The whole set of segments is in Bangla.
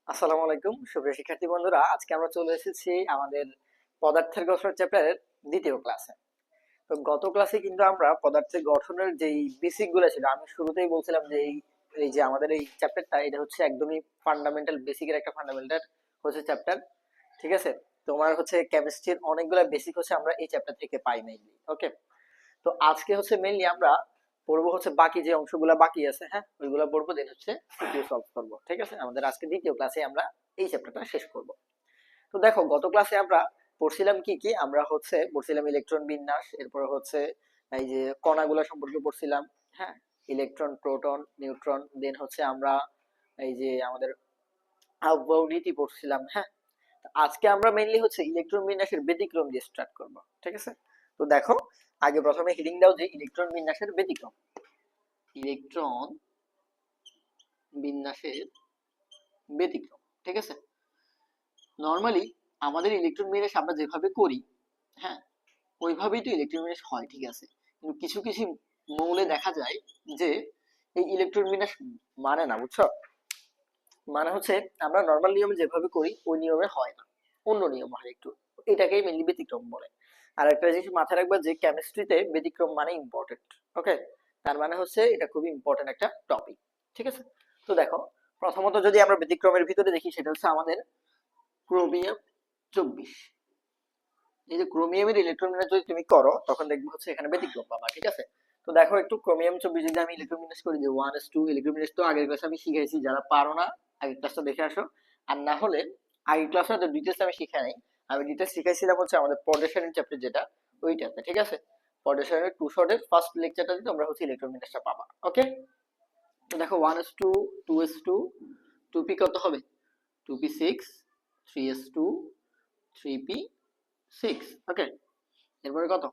আসসালামু আলাইকুম সুপ্রিয় শিক্ষার্থী বন্ধুরা, আজকে আমরা চলে এসেছি আমাদের পদার্থের গঠন চ্যাপ্টারের দ্বিতীয় ক্লাসে। তো গত ক্লাসে কিন্তু আমরা পদার্থের গঠনের যেই বেসিক গুলো ছিল, আমি শুরুতেই বলছিলাম যে এই এই যে আমাদের এই চ্যাপ্টারটা এটা হচ্ছে একদমই ফান্ডামেন্টাল বেসিকের একটা ফান্ডামেন্টাল হচ্ছে চ্যাপ্টার। ঠিক আছে, তোমার হচ্ছে কেমিস্ট্রির অনেকগুলো বেসিক হচ্ছে আমরা এই চ্যাপ্টার থেকে পাই মেইনলি। ওকে, তো আজকে হচ্ছে মেইনলি আমরা পড়বো হচ্ছে বাকি যে অংশগুলো বাকি আছে, হ্যাঁ ওইগুলো পড়বো, দেন হচ্ছে সিকিউ সলভ করবো। ঠিক আছে, আমাদের আজকে দ্বিতীয় ক্লাসে আমরা এই চ্যাপ্টারটা শেষ করব। তো দেখো, গত ক্লাসে আমরা পড়ছিলাম কি কি, আমরা হচ্ছে পড়ছিলাম ইলেকট্রন বিন্যাস, এরপর হচ্ছে এই যে কণাগুলো সম্পর্কে পড়ছিলাম। হ্যাঁ, ইলেকট্রন, প্রোটন, নিউট্রন, দেন হচ্ছে আমরা এই যে আমাদের আবহাওয়া নীতি পড়ছিলাম। হ্যাঁ, আজকে আমরা মেইনলি হচ্ছে ইলেকট্রন বিন্যাসের ব্যতিক্রম দিয়ে স্টার্ট করব। ঠিক আছে, তো দেখো, আগে প্রথমে হিডিং দাও যে ইলেকট্রন বিন্যাসের ব্যতিক্রম। ইলেকট্রন বিন্যাসের ব্যতিক্রম। ঠিক আছে, নরমালি আমাদের ইলেকট্রন বিন্যাস আমরা যেভাবে করি, হ্যাঁ ওইভাবেই তো ইলেকট্রন বিন্যাস হয়। ঠিক আছে, কিন্তু কিছু কিছু মৌলে দেখা যায় যে এই ইলেকট্রন বিন্যাস মানে না, বুঝছো? মানে হচ্ছে আমরা নর্মাল নিয়মে যেভাবে করি ওই নিয়মে হয় না, অন্য নিয়ম হয় একটু। এটাকেই মেনলি ব্যতিক্রম বলে। আর একটা জিনিস মাথায় রাখবা যে কেমিস্ট্রিতে ব্যতিক্রম মানে ইম্পর্টেন্ট। ওকে, তার মানে হচ্ছে এটা খুবই ইম্পর্টেন্ট একটা টপিক। ঠিক আছে, তো দেখো, প্রথমত যদি আমরা ব্যতিক্রমের ভিতরে দেখি, সেটা হচ্ছে আমাদের ক্রোমিয়াম 24। এই যে ক্রোমিয়ামের ইলেকট্রন বিন্যাস যদি তুমি করো, তখন দেখবে হচ্ছে এখানে ব্যতিক্রম পাবা। ঠিক আছে, তো দেখো একটু ক্রোমিয়াম 24 যদি আমি ইলেকট্রন বিন্যাস করি যে 1s2 ইলেকট্রন বিন্যাস, তো আগের ক্লাসে আমি শিখাইছি, যারা পারো না আগের ক্লাসটা দেখে আসো। আর না হলে আগের ক্লাসে তো ডিটেলস আমি শিখাই নাই, আমি ডিটেলস শিখাইছিলাম হচ্ছে আমাদের পডেশনের চ্যাপ্টার যেটা, ওইটাতে। ঠিক আছে, পডেশনের 2 শর্টের ফার্স্ট লেকচারটাতে তোমরা হচ্ছে ইলেকট্রন বিন্যাসটা পাবা। ওকে, তো দেখো 1s2, 2s2, 2p কত হবে, 2p6, 3s2, 3p6। ওকে, এরপরে কত,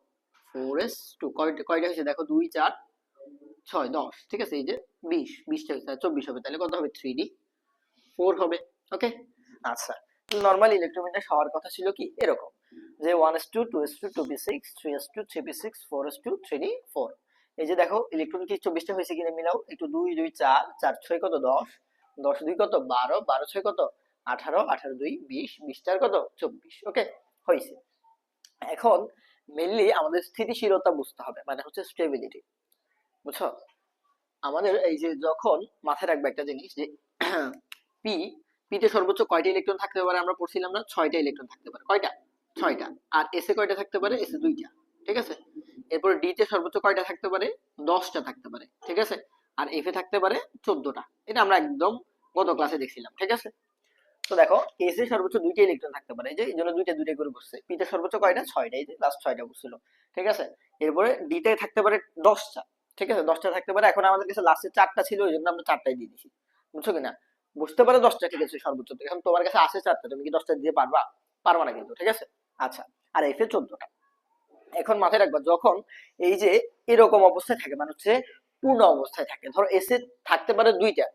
4s2, কয়টা কয়টা হয়েছে দেখো, 2 4 6 10। ঠিক আছে, এই যে 20টা হয়েছে, 24 হবে, তাহলে কত হবে, 3d4 হবে। ওকে, আচ্ছা, নর্মাল ইলেকট্রোমিটার হওয়ার কথা ছিল কি এরকম যে 1s2, 2s2, 2p6, 3s2, 3p6, 4s2, 3d4। এই যে দেখো ইলেকট্রন কি 24টা হয়েছে কিনা মিলাও একটু, 2 2 4 4 6 কত, 10 10 2 কত, 12 12 6 কত, 18 18 2 20 20 4 কত, 24। ওকে, হয়েছে। এখন মেইনলি আমাদের স্থিতিশীলতা বুঝতে হবে, মানে হচ্ছে স্টেবিলিটি। বুঝছো? আমাদের এই যে যখন মাথায় রাখবে একটা জিনিস যে পি পিতে সর্বোচ্চ কয়টা ইলেকট্রন থাকতে পারে, আমরা পড়ছিলাম না, 6টা ইলেকট্রন থাকতে পারে। কয়টা? 6টা। আর এসে কয়টা থাকতে পারে, এসে 2টা। ঠিক আছে, এরপর ডি তে সর্বোচ্চ কয়টা থাকতে পারে, 10টা থাকতে পারে। ঠিক আছে, আর এফ এ থাকতে পারে 14টা। এটা আমরা একদম গত ক্লাসে দেখছিলাম। ঠিক আছে, তো দেখো এস এ সর্বোচ্চ 2টা ইলেকট্রন থাকতে পারে, এই যে এই জন্য দুইটা দুইটা করে বসছে। পি তে সর্বোচ্চ কয়টা, 6টা, এই যে লাস্ট 6টা বসছিল। ঠিক আছে, এরপরে ডি তে থাকতে পারে 10টা। ঠিক আছে, 10টা থাকতে পারে। এখন আমাদের কাছে লাস্টে 4টা ছিল, ওই জন্য আমরা 4টাই দিয়ে দিছি। বুঝছো কিনা? বুঝতে পারে 10টা, ঠিক আছে সর্বোচ্চ। এখন তোমার কাছে আছে 4টা, তুমি কি 10টা দিতে পারবা? পারবা না কিন্তু। ঠিক আছে, আচ্ছা, আর এফ এ 14টা। এখন মাথায় রাখবা, যখন এই যে এরকম অবস্থায় থাকে, মানে হচ্ছে পূর্ণ অবস্থায় থাকে, ধরো এসে থাকতে পারে 2টা,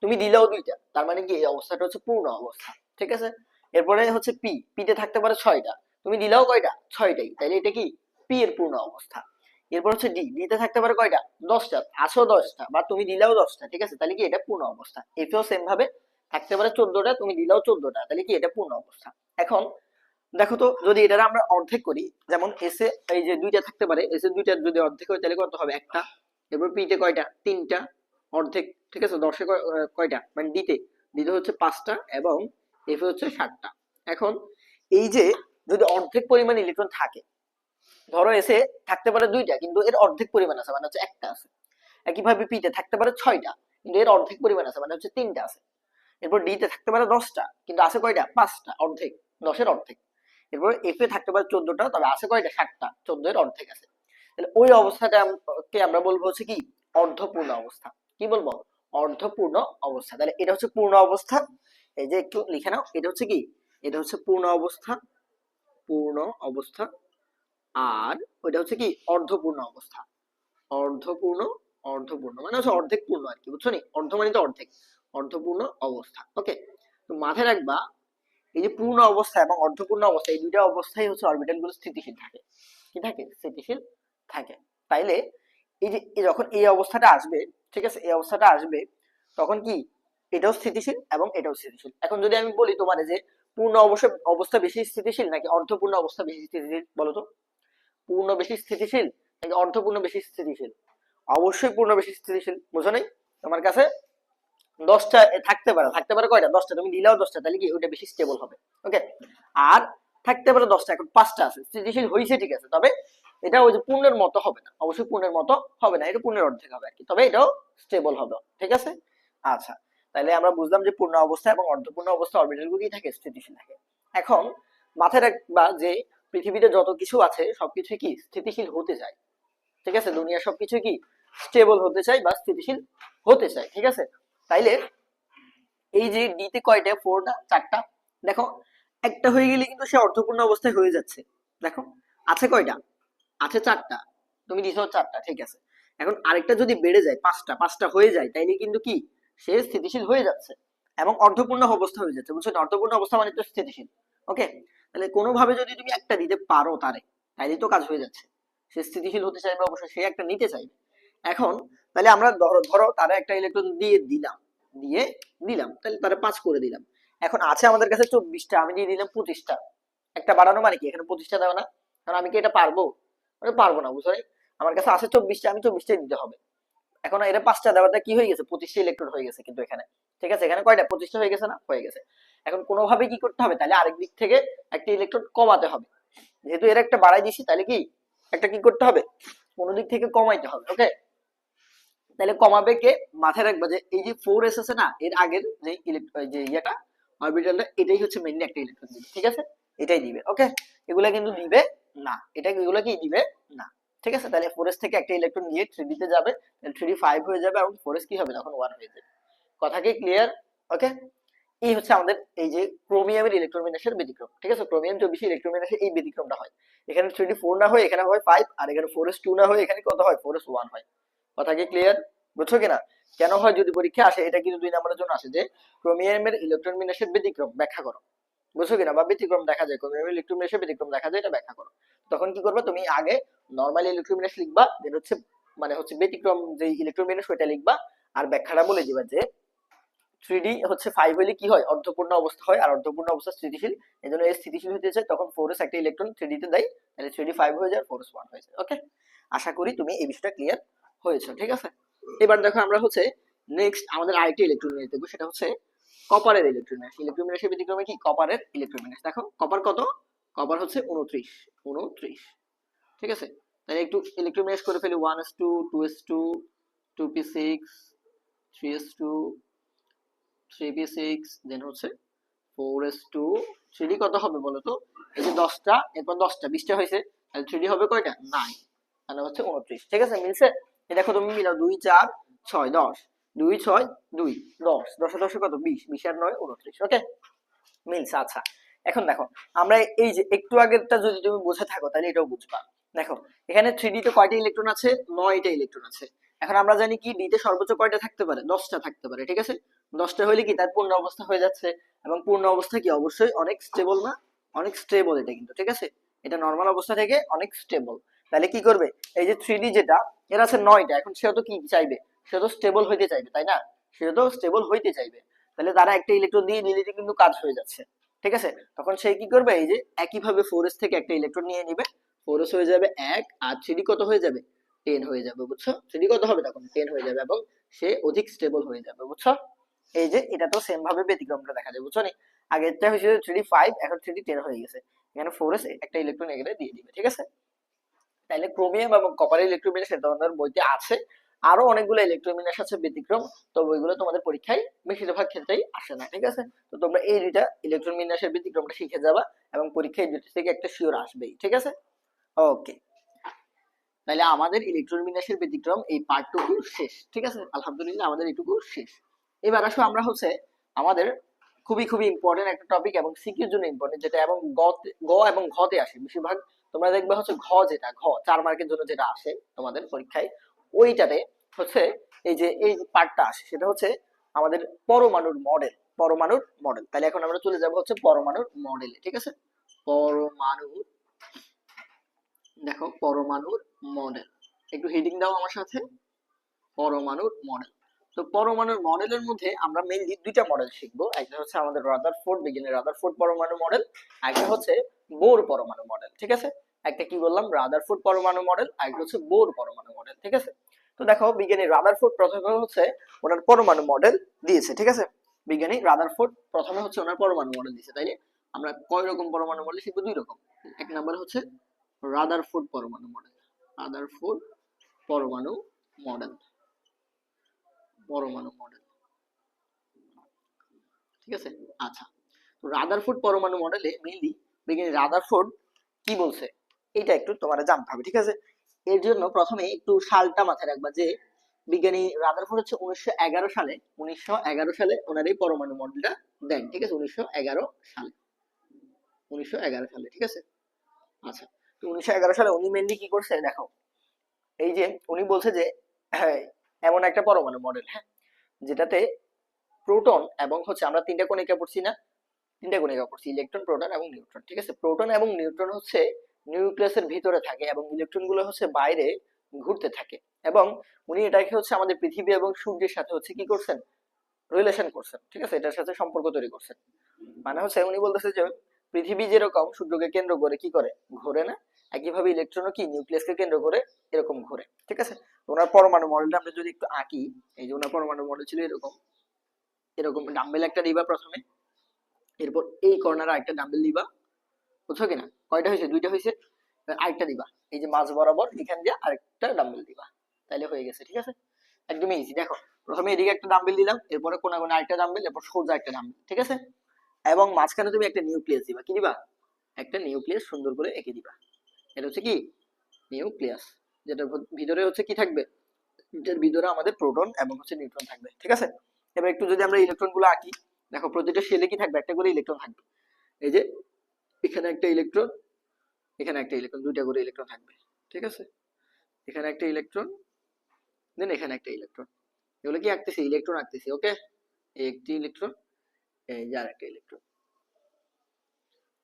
তুমি দিলেও 2টা, তার মানে কি এই অবস্থাটা হচ্ছে পূর্ণ অবস্থা। ঠিক আছে, এরপরে হচ্ছে পি পিতে থাকতে পারে 6টা, তুমি দিলেও কয়টা, 6টাই, তাইলে এটা কি পি এর পূর্ণ অবস্থা। এরপর হচ্ছে ডি ডিতে থাকতে পারে কয়টা, 10টা, আসো 10টা, বা তুমি দিলেও 10টা। ঠিক আছে, তাহলে কি এটা পূর্ণ অবস্থা। এতেও সেম ভাবে থাকতে পারে 14টা, তুমি দিলেও 14টা, তাহলে কি এটা পূর্ণ অবস্থা। এখন দেখো তো, যদি এটা আমরা অর্ধেক করি, যেমন এসে এই যে 2টা থাকতে পারে, এসে 2টা যদি অর্ধেক হয় তাহলে কত হবে, একটা। এরপর পিতে কয়টা, 3টা, অর্ধেক। ঠিক আছে, 10-এ কয়টা, মানে দিতে দিতে হচ্ছে 5টা, এবং এফে হচ্ছে 7টা। এখন এই যে যদি অর্ধেক পরিমাণ ইলেকট্রন থাকে, ধরো এসে থাকতে পারে 2টা, কিন্তু এর অর্ধেক পরিমাণ আছে, মানে হচ্ছে একটা আছে। একইভাবে পিতে থাকতে পারে 6টা, কিন্তু এর অর্ধেক পরিমাণ আছে, মানে হচ্ছে 3টা আছে। এরপর ডি তে থাকতে পারে 10টা, কিন্তু আছে কয়টা, 5টা, অর্ধেক, 10-এর অর্ধেক। এরপর এফ এ থাকতে পারে 14টা, তবে আছে কয়টা, 7টা, 14-এর অর্ধেক আছে। তাহলে ওই অবস্থাটাকে আমরা বলবো হচ্ছে কি, অর্ধপূর্ণ অবস্থা। কি বলবো, অর্ধপূর্ণ অবস্থা। তাহলে এটা হচ্ছে পূর্ণ অবস্থা। এই যে একটু লিখে নাও, এটা হচ্ছে কি, এটা হচ্ছে পূর্ণ অবস্থা, পূর্ণ অবস্থা। আর ওইটা হচ্ছে কি, অর্ধপূর্ণ অবস্থা। অর্ধপূর্ণ, অর্ধপূর্ণ মানে হচ্ছে অর্ধেক পূর্ণ আর কি, বুঝছো নি? অর্ধ মানে তো অর্ধেক, অর্ধপূর্ণ অবস্থা। ওকে, তো মাথায় রাখবা, এই যে পূর্ণ অবস্থা এবং অর্ধপূর্ণ অবস্থা, এই দুইটা অবস্থায় হচ্ছে অরবিটাল গুলো স্থিতিশীল থাকে। কি থাকে, স্থিতিশীল থাকে। তাইলে এই যে যখন এই অবস্থাটা আসবে, ঠিক আছে, এই অবস্থাটা আসবে, তখন কি এটাও স্থিতিশীল এবং এটাও স্থিতিশীল। এখন যদি আমি বলি তোমার যে পূর্ণ অবস্থা বেশি স্থিতিশীল নাকি অর্ধপূর্ণ অবস্থা বেশি স্থিতিশীল, বলো তো? পূর্ণ বেশি স্থিতিশীল নাকি অর্ধপূর্ণ বেশি স্থিতিশীল? অবশ্যই পূর্ণ বেশি স্থিতিশীল, বুঝো নাই? তোমার কাছে 10টা থাকতে পারে কয়টা? 10টা, তুমি দিলেও 10টা, তাহলে কি ওটা বেশি স্টেবল হবে। ওকে, আর থাকতে পারে 10টা, এখন 5টা আছে, স্থিতিশীল হয়েছে ঠিক আছে, তবে এটা ওই যে পূর্ণের মতো হবে না, অবশ্যই পূর্ণের মতো হবে না, এটা পূর্ণের অর্ধেক হবে আর কি, তবে এটাও স্টেবল হবে। ঠিক আছে, আচ্ছা, তাহলে আমরা বুঝলাম যে পূর্ণ অবস্থা এবং অর্ধপূর্ণ অবস্থা অরবিটাল গুলি থাকে, স্থিতিশীল থাকে। এখন মাথায় রাখবা যে পৃথিবীতে যত কিছু আছে সবকিছু কি স্থিতিশীল হতে চায়। ঠিক আছে, দুনিয়া সবকিছু কি স্টেবল হতে চাই বা স্থিতিশীল হতে চাই। ঠিক আছে, তাইলে এই যে ডিতে কয়টা? 4টা, 4টা। দেখো, একটা হয়ে গেলে কিন্তু সে অর্থপূর্ণ অবস্থায় হয়ে যাচ্ছে। দেখো, আছে কয়টা? আছে 4টা, তুমি দিছো 4টা, ঠিক আছে। এখন আরেকটা যদি বেড়ে যায় 5টা, 5টা হয়ে যায়, তাইলে কিন্তু কি সে স্থিতিশীল হয়ে যাচ্ছে এবং অর্ধপূর্ণ অবস্থা হয়ে যাচ্ছে, বুঝছো? অর্ধপূর্ণ অবস্থা মানে তো স্থিতিশীল। ওকে, তাহলে কোনোভাবে যদি তুমি একটা দিতে পারো তারে, তাইলে তো কাজ হয়ে যাচ্ছে। সে স্থিতিশীল হতে চাইবে, অবশ্যই সে একটা নিতে চাইবে। এখন তাহলে আমরা ধরো ধরো তারা একটা ইলেকট্রন দিয়ে দিলাম, দিয়ে দিলাম, তাহলে তারা 5 করে দিলাম। এখন আছে আমাদের কাছে 24টা, আমি দিয়ে দিলাম 25টা। একটা বাড়ানো মানে কি এখানে 25টা দেওয়া না? কারণ আমি কি এটা পারবো? আমি পারবো না, বুঝছো? আমার কাছে আছে 24টা, আমি 24টাই দিতে হবে। এখন এটা 5টা দেওয়াটা কি হয়ে গেছে? 25টা ইলেকট্রন হয়ে গেছে কিন্তু এখানে। ঠিক আছে, এখানে কয়টা? 25টা হয়ে গেছে না? হয়ে গেছে। এখন কোনোভাবে কি করতে হবে? তাহলে আরেক দিক থেকে একটা ইলেকট্রন কমাতে হবে। যেহেতু এর একটা বাড়াই দিছি, তাহলে কি একটা কি করতে হবে? কোনো দিক থেকে কমাইতে হবে। ওকে, তাহলে কমাবে কে? মাথায় রাখবা যে এই যে 4s আছে না, এর আগের যে যে ইয়েটা অরবিটালটা, এটাই হচ্ছে মেইনলি একটা ইলেকট্রন দিবে। ঠিক আছে, এটাই দিবে। ওকে, এগুলা কিন্তু দিবে না, এগুলা কি দিবে না। ঠিক আছে, তাহলে 4s থেকে একটা ইলেকট্রন নিয়ে 3d তে যাবে, 3d 5 হয়ে যাবে এবং 4s কি হবে তখন 1 হয়ে যাবে। কথা কি ক্লিয়ার? ওকে, এই হচ্ছে আমাদের এই যে ক্রোমিয়ামের ইলেকট্রন বিন্যাসের ব্যতিক্রম। ঠিক আছে, ক্রোমিয়াম 24 ইলেকট্রন বিন্যাসে এই ব্যতিক্রমটা হয়। এখানে 3d 4 না হয় এখানে হয় 5, আর এখানে 4s 2 না হয় এখানে কত হয়? 4s 1 হয়। কথা কি ক্লিয়ার? বুঝছো কিনা? কেন হয় যদি পরীক্ষা আসে, এটা কিন্তু 2 নম্বরের জন্য আসে যে ক্রোমিয়ামের ইলেকট্রন বিন্যাসের ব্যতিক্রম ব্যাখ্যা করো। বুঝছো কিনা? বা ব্যতিক্রম দেখা যায়, ক্রোমিয়ামের ইলেকট্রন বিন্যাসের ব্যতিক্রম দেখা যায়, এটা ব্যাখ্যা করো। তখন কি করবে? তুমি আগে নরমাল ইলেকট্রন বিন্যাস লিখবা, যেটা হচ্ছে মানে হচ্ছে ব্যতিক্রম যে ইলেকট্রন বিন্যাস ওইটা লিখবা, আর ব্যাখ্যাটা বলে দিবা যে 3d হচ্ছে 5 হলে কি হয়? অর্ধপূর্ণ অবস্থা হয়, আর অর্ধপূর্ণ অবস্থা স্থিতিশীল। এজন্য এই স্থিতিশীল হতে চায়, তখন 4s একটা ইলেকট্রন 3d তে দেয়, তাহলে 3d 5 হয়ে যায়, 4s 1 হয়ে যায়। ওকে, আশা করি তুমি এই বিষয়টা ক্লিয়ার হয়েছে। ঠিক আছে, এবার দেখো আমরা হচ্ছে নেক্সট আমাদের আরেকটি ইলেকট্রন বিন্যাস দেখবো, সেটা হচ্ছে কপারের ইলেকট্রন বিন্যাস। ইলেকট্রন বিন্যাসের ব্যতিক্রমে কি কপারের ইলেকট্রন বিন্যাস। দেখো কপার কত? কপার হচ্ছে 29, 29। ঠিক আছে, তাহলে একটু ইলেকট্রন বিন্যাস করে ফেলি। 1s2, 2s2, 2p6, 3s2, 3p6, দেন হচ্ছে 4s2। 3d কত হবে বলো তো? এই যে 10টা, এরপর 10টা, 20টা হয়েছে, তাহলে 3d হবে কয়টা? 9, মানে হচ্ছে 29। ঠিক আছে, মিলছে? এই দেখো তুমি মিলাও, 2 4 6 10, 2 6 2 10, 10 10 কত? 20, 20 আর 9 29। ওকে, মিলছে। আচ্ছা, এখন দেখো আমরা এই যে একটু আগেরটা যদি তুমি বুঝে থাকো তাহলে এটাও বুঝবা। দেখো এখানে 3d তে কয়টা ইলেকট্রন আছে? 9টা ইলেকট্রন আছে। এখন আমরা জানি কি d তে সর্বোচ্চ কয়টা থাকতে পারে? 10টা থাকতে পারে। ঠিক আছে, 10টা হইলে কি তার পূর্ণ অবস্থা হয়ে যাচ্ছে, এবং পূর্ণ অবস্থা কি অবশ্যই অনেক স্টেবল না? অনেক স্টেবল এটা কিন্তু। ঠিক আছে, এটা নরমাল অবস্থা থেকে অনেক স্টেবল। তাহলে কি করবে? এই যে 3d যেটা, এর আছে 9টা, এখন সেও তো কি চাইবে? সেও তো স্টেবল হইতে চাইবে, তাই না? সেও তো স্টেবল হইতে চাইবে, তাহলে তারা একটা ইলেকট্রন দিয়ে নিলে কিন্তু কাজ হয়ে যাচ্ছে। ঠিক আছে, তখন সে কি করবে? এই যে একইভাবে 4s থেকে একটা ইলেকট্রন নিয়ে নিবে, 4s হয়ে যাবে 1, আর 3d কত হয়ে যাবে? 10 হয়ে যাবে। বুঝছো? 3d কত হবে তখন? 10 হয়ে যাবে, এবং সে অধিক স্টেবল হয়ে যাবে। বুঝছো? এই যে এটা তো সেম ভাবে ব্যতিক্রমটা দেখা যায়। বুঝছো নি? আগেরটা হয়েছিল 3d 5, এখন 3d 10 হয়ে গেছে। এখানে 4s একটা ইলেকট্রন এখানে দিয়ে দিবে। ঠিক আছে, তাহলে ক্রোমিয়াম এবং কপার ইলেকট্রন বিন্যাস তোমাদের বইতে আছে। আরো অনেকগুলো ইলেকট্রন বিন্যাস আছে ব্যতিক্রম, তো ওইগুলো তোমাদের পরীক্ষায় বেশিরভাগ ক্ষেত্রেই আসে না। ঠিক আছে, তো তোমরা এই দুইটা ইলেকট্রন বিন্যাসের ব্যতিক্রমটা শিখে যাবা, এবং পরীক্ষায় দুটো থেকে একটা শিওর আসবেই। ঠিক আছে, ওকে, তাহলে আমাদের ইলেকট্রন বিন্যাসের ব্যতিক্রম এই পার্টটুকু শেষ। ঠিক আছে, আলহামদুলিল্লাহ আমাদের এইটুকু শেষ। এবার আসো আমরা হচ্ছে আমাদের খুবই খুবই ইম্পর্টেন্ট একটা টপিক, এবং সিকিউর জন্য ইম্পর্টেন্ট, যেটা এবং গ এবং ঘতে আসে বেশিরভাগ। তোমরা দেখবে হচ্ছে ঘ, যেটা ঘ 4 মার্কের জন্য যেটা আসে তোমাদের পরীক্ষায়, ওইটাতে হচ্ছে এই যে এই পার্টটা আসে, সেটা হচ্ছে আমাদের পরমাণুর মডেল। পরমাণুর মডেল, তাহলে এখন আমরা চলে যাব হচ্ছে পরমাণুর মডেলে। ঠিক আছে, পরমাণুর, দেখো পরমাণুর মডেল, একটু হেডিং দাও আমার সাথে, পরমাণুর মডেল। তো পরমাণুর মডেলের মধ্যে আমরা মেইনলি দুইটা মডেল শিখবো, একটা হচ্ছে আমাদের রাদারফোর্ড বিজ্ঞানী রাদারফোর্ড পরমাণু মডেল, একটা হচ্ছে বোর পরমাণু মডেল। ঠিক আছে, একটা কি বললাম রাদারফোর্ড পরমাণু মডেল, আরেকটা হচ্ছে বোর পরমাণু মডেল। ঠিক আছে, তো দেখো বিজ্ঞানী রাদারফোর্ড প্রথমে হচ্ছে ওনার পরমাণু মডেল দিয়েছে। ঠিক আছে, বিজ্ঞানী রাদারফোর্ড প্রথমে হচ্ছে ওনার পরমাণু মডেল দিয়েছে, তাইলে আমরা কয় রকম পরমাণু মডেল শিখবো? দুই রকম। এক নম্বর হচ্ছে রাদারফোর্ড পরমাণু মডেল, রাদারফোর্ড পরমাণু মডেল, পরমাণু মডেল। ঠিক আছে, আচ্ছা, তো রাদারফোর্ড পরমাণু মডেলে মেইনলি বিজ্ঞানী রাদারফোর্ড কি বলছে এটা একটু তোমার জানতে হবে। ঠিক আছে, এর জন্য প্রথমে একটু সালটা মাথায় রাখবা যে বিজ্ঞানী রাদারফোর্ড হচ্ছে 1911 সালে ওনার এই পরমাণু মডেলটা দেন। ঠিক আছে, 1911 সালে। ঠিক আছে, আচ্ছা, তো 1911 সালে উনি মেইনলি কি করছে দেখো, এই যে উনি বলছে যে হ্যাঁ, এমন একটা পরমাণু মডেল, হ্যাঁ, যেটাতে প্রোটন এবং হচ্ছে আমরা তিনটা কণিকা পড়ছি না, তিনটা কণিকা পড়ছি, ইলেকট্রন, প্রোটন এবং নিউট্রন। ঠিক আছে, প্রোটন এবং নিউট্রন হচ্ছে নিউক্লিয়াসের ভিতরে থাকে এবং ইলেকট্রন গুলো হচ্ছে বাইরে ঘুরতে থাকে। এবং উনি এটাকে হচ্ছে আমাদের পৃথিবী এবং সূর্যের সাথে হচ্ছে কি করছেন, রিলেশন করছেন। ঠিক আছে, এটার সাথে সম্পর্ক তৈরি করছেন। মানে হচ্ছে উনি বলতেছে যে পৃথিবী যেরকম সূর্যকে কেন্দ্র করে কি করে, ঘোরে না, একইভাবে ইলেকট্রনও কি নিউক্লিয়াসকে কেন্দ্র করে এরকম ঘোরে। ঠিক আছে, ওনার পরমাণু মডেলটা আমরা যদি একটু আঁকি, এই যে ওনার পরমাণু মডেল ছিল এরকম, এরকম ডাম্বেল একটা দিবা প্রথমে, এরপর এই কর্নারে আরেকটা ডাম্বেল দিবা, বুঝছো কিনা? কয়টা হয়েছে? দুইটা হয়েছে, আরেকটা দিবা, এই যে মাঝ বরাবর এখান দিয়ে আরেকটা ডাম্বেল দিবা, তাইলে হয়ে গেছে। ঠিক আছে, একদমই ইজি। দেখো প্রথমে এদিকে একটা ডাম্বেল দিলাম, এরপরে কোনা কোনা আরেকটা ডাম্বেল, এরপর সোজা একটা ডাম্বেল। ঠিক আছে, এবং মাঝখানে তুমি একটা নিউক্লিয়াস দিবা, কি দিবা? একটা নিউক্লিয়াস সুন্দর করে এঁকে দিবা। এটা হচ্ছে কি নিউক্লিয়াস, যেটার ভিতরে হচ্ছে কি থাকবে, এটার ভিতরে আমাদের প্রোটন এবং হচ্ছে নিউট্রন থাকবে। ঠিক আছে, এবার একটু যদি আমরা ইলেকট্রন গুলো আঁকি, দেখো প্রতিটা শেলে কি থাকবে, একটা করে ইলেকট্রন থাকবে। এই যে এখানে একটা ইলেকট্রন, এখানে একটা ইলেকট্রন, দুইটা করে ইলেকট্রন থাকবে। ঠিক আছে, এখানে একটা ইলেকট্রন, দেন এখানে একটা ইলেকট্রন, এগুলো কি আঁকতেছি? ইলেকট্রন আঁকতেছি। ওকে, একটি ইলেকট্রন, এই যে আরেকটা ইলেকট্রন।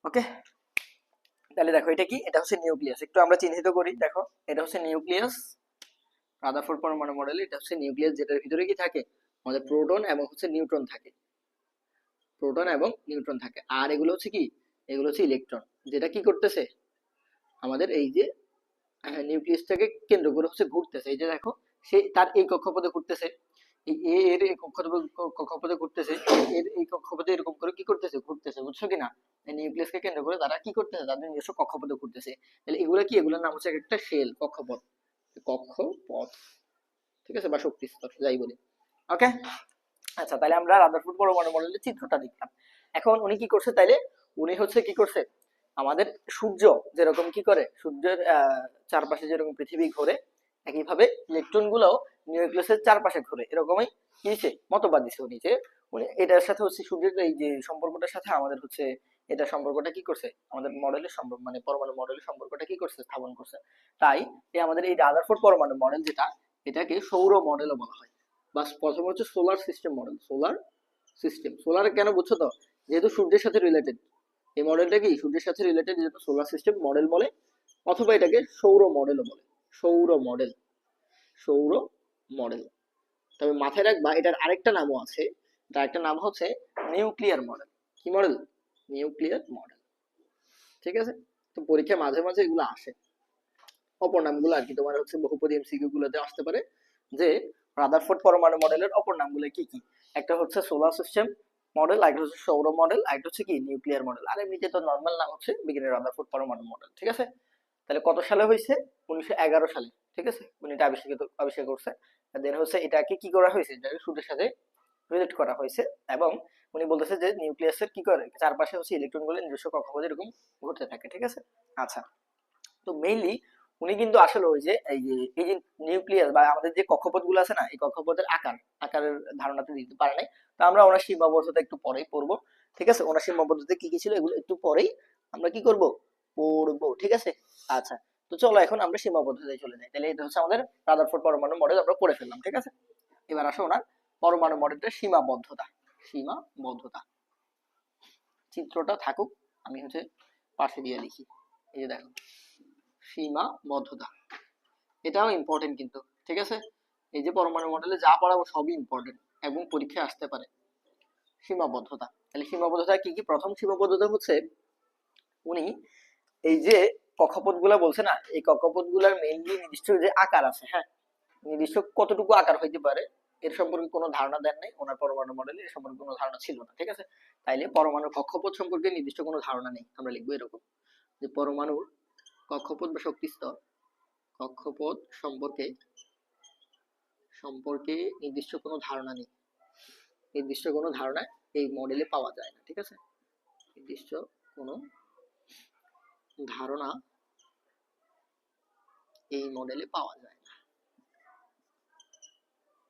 ওকে, তাহলে দেখো এটা কি, এটা হচ্ছে নিউক্লিয়াস। একটু আমরা চিহ্নিত করি, দেখো এটা হচ্ছে নিউক্লিয়াস, রাদারফোর্ড পরমাণু মডেল, এটা হচ্ছে নিউক্লিয়াস, যেটার ভিতরে কি থাকে, আমাদের প্রোটন এবং হচ্ছে নিউট্রন থাকে, প্রোটন এবং নিউট্রন থাকে। আর এগুলো হচ্ছে কি, এগুলো হচ্ছে ইলেকট্রন, যেটা কি করতেছে, আমাদের এই যে নিউক্লিয়াসটাকে কেন্দ্র করে হচ্ছে ঘুরতেছে। এই যে দেখো, সে তার এই কক্ষপথে ঘুরতেছে, এই এ এর এই কক্ষপথে ঘুরতেছে, এর এই কক্ষপথে এরকম করে কি করতেছে, ঘুরতেছে। বুঝছো কিনা? এই নিউক্লিয়াসকে কেন্দ্র করে তারা কি করতেছে, তাদের নিজস্ব কক্ষপথে ঘুরতেছে। তাহলে এগুলো কি, এগুলোর নাম হচ্ছে একটা শেল, কক্ষপথ, কক্ষপথ। ঠিক আছে, বা শক্তি স্তর, যাই বলি। ওকে, আচ্ছা, তাহলে আমরা রাদারফোর্ড পরমাণু মডেলের চিত্রটা দেখলাম। এখন উনি কি করছে, তাইলে উনি হচ্ছে কি করছে, আমাদের সূর্য যেরকম কি করে, সূর্যের চারপাশে যেরকম পৃথিবী ঘোরে, একইভাবে ইলেকট্রন গুলো নিউক্লিয়াসের চারপাশে ঘোরে, এরকমই কি দিছে, মতবাদ দিছে উনি, যে উনি এটার সাথে হচ্ছে সূর্যের এই যে সম্পর্কটার সাথে আমাদের হচ্ছে এটা সম্পর্কটা কি করছে, আমাদের মডেলের সম্পর্ক মানে পরমাণু মডেলের সম্পর্কটা কি করছে, স্থাপন করছে। তাই এই আমাদের এই রাদারফোর্ড পরমাণু মডেল যেটা, এটাকে সৌর মডেলও বলা হয়। বাস প্রথম হচ্ছে solar system model, solar system. Solar কেন বুঝছো তো, যেহেতু সূর্যের সাথে রিলেটেড, এই মডেলটা কি সূর্যের সাথে রিলেটেড, যেহেতু সোলার সিস্টেম মডেল বলে, অথবা এটাকে সৌর মডেলও বলে, সৌর মডেল, সৌর মডেল। তবে মাথায় রাখবা এটার আরেকটা নামও আছে, তার একটা নাম হচ্ছে নিউক্লিয়ার মডেল। কি মডেল? Nuclear model. ঠিক আছে, তো পরীক্ষায় মাঝে মাঝে এগুলো আসে, অপর নামগুলো আর কি, তোমার হচ্ছে বহুপদী এমসিকিউ গুলোতে আসতে পারে যে রাদারফোর্ড পরমাণু মডেলের অপর নামগুলো কি কি। একটা হচ্ছে সোলার সিস্টেম মডেল, আরেকটা হচ্ছে সৌর মডেল, আরেকটা হচ্ছে কি নিউক্লিয়ার মডেল। আর এমনিতে তো নর্মাল নাম হচ্ছে বিজ্ঞানী রাদারফোর্ড পরমাণু মডেল। ঠিক আছে, তাহলে কত সালে হয়েছে? 1911 সালে। ঠিক আছে, উনি এটা আবিষ্কার করছে। দেন হচ্ছে এটাকে কি করা হয়েছে, এটাকে সূর্যের সাথে রিলেট করা হয়েছে। এবং উনি বলতেছে যে নিউক্লিয়াসের কি করে, চারপাশে হচ্ছে ইলেকট্রন গুলো নিজস্ব কক্ষপথে এরকম ঘুরতে থাকে। ঠিক আছে, আচ্ছা, তো মেইনলি উনি কিন্তু আসলে ওই যে এই যে নিউক্লিয়াস বা আমাদের যে কক্ষপথ গুলো আছে না, এই কক্ষপথের আকারের ধারণাতে দিতে পারে নাই। তো আমরা ওনার সীমাবদ্ধতা একটু পরেই পড়বো। ঠিক আছে, ওনার সীমাবদ্ধতা কি কি ছিল এগুলো একটু পরেই আমরা কি করব, পড়বো। ঠিক আছে, আচ্ছা, তো চলো এখন আমরা সীমাবদ্ধতায় চলে যাই। তাহলে এটা হচ্ছে আমাদের রাদারফোর্ড পরমাণু মডেল আমরা পড়ে ফেললাম। ঠিক আছে, এবার আসো ওনার পরমাণু মডেলটা সীমাবদ্ধতা, সীমাবদ্ধতা চিত্রটা থাকুক, আমি হচ্ছে পাশে দিয়ে লিখি। এই যে দেখো, সীমাবদ্ধতা, এটাও ইম্পর্টেন্ট কিন্তু। ঠিক আছে, এই যে পরমাণু মডেলে যা পড়াবো সবই ইম্পর্টেন্ট এবং পরীক্ষায় আসতে পারে। সীমাবদ্ধতা, তাহলে সীমাবদ্ধতা কি কি? প্রথম সীমাবদ্ধতা হচ্ছে উনি এই যে কক্ষপথ গুলা বলছে না, এই কক্ষপথ গুলার মেইনলি নির্দিষ্ট যে আকার আছে, হ্যাঁ, নির্দিষ্ট কতটুকু আকার হইতে পারে এর সম্পর্কে কোনো ধারণা দেন নাই ওনার পরমাণু মডেলে, এর সম্পর্কে কোনো ধারণা ছিল না, ঠিক আছে। তাইলে পরমাণু কক্ষপথ সম্পর্কে নির্দিষ্ট কোনো ধারণা নেই, আমরা লিখবো এরকম যে পরমাণুর কক্ষপথ বা শক্তি স্তর, কক্ষপথ সম্পর্কে সম্পর্কে নির্দিষ্ট কোনো ধারণা নেই, নির্দিষ্ট কোনো ধারণা এই মডেলে পাওয়া যায় না, ঠিক আছে। নির্দিষ্ট কোনো ধারণা এই মডেলে পাওয়া যায় না,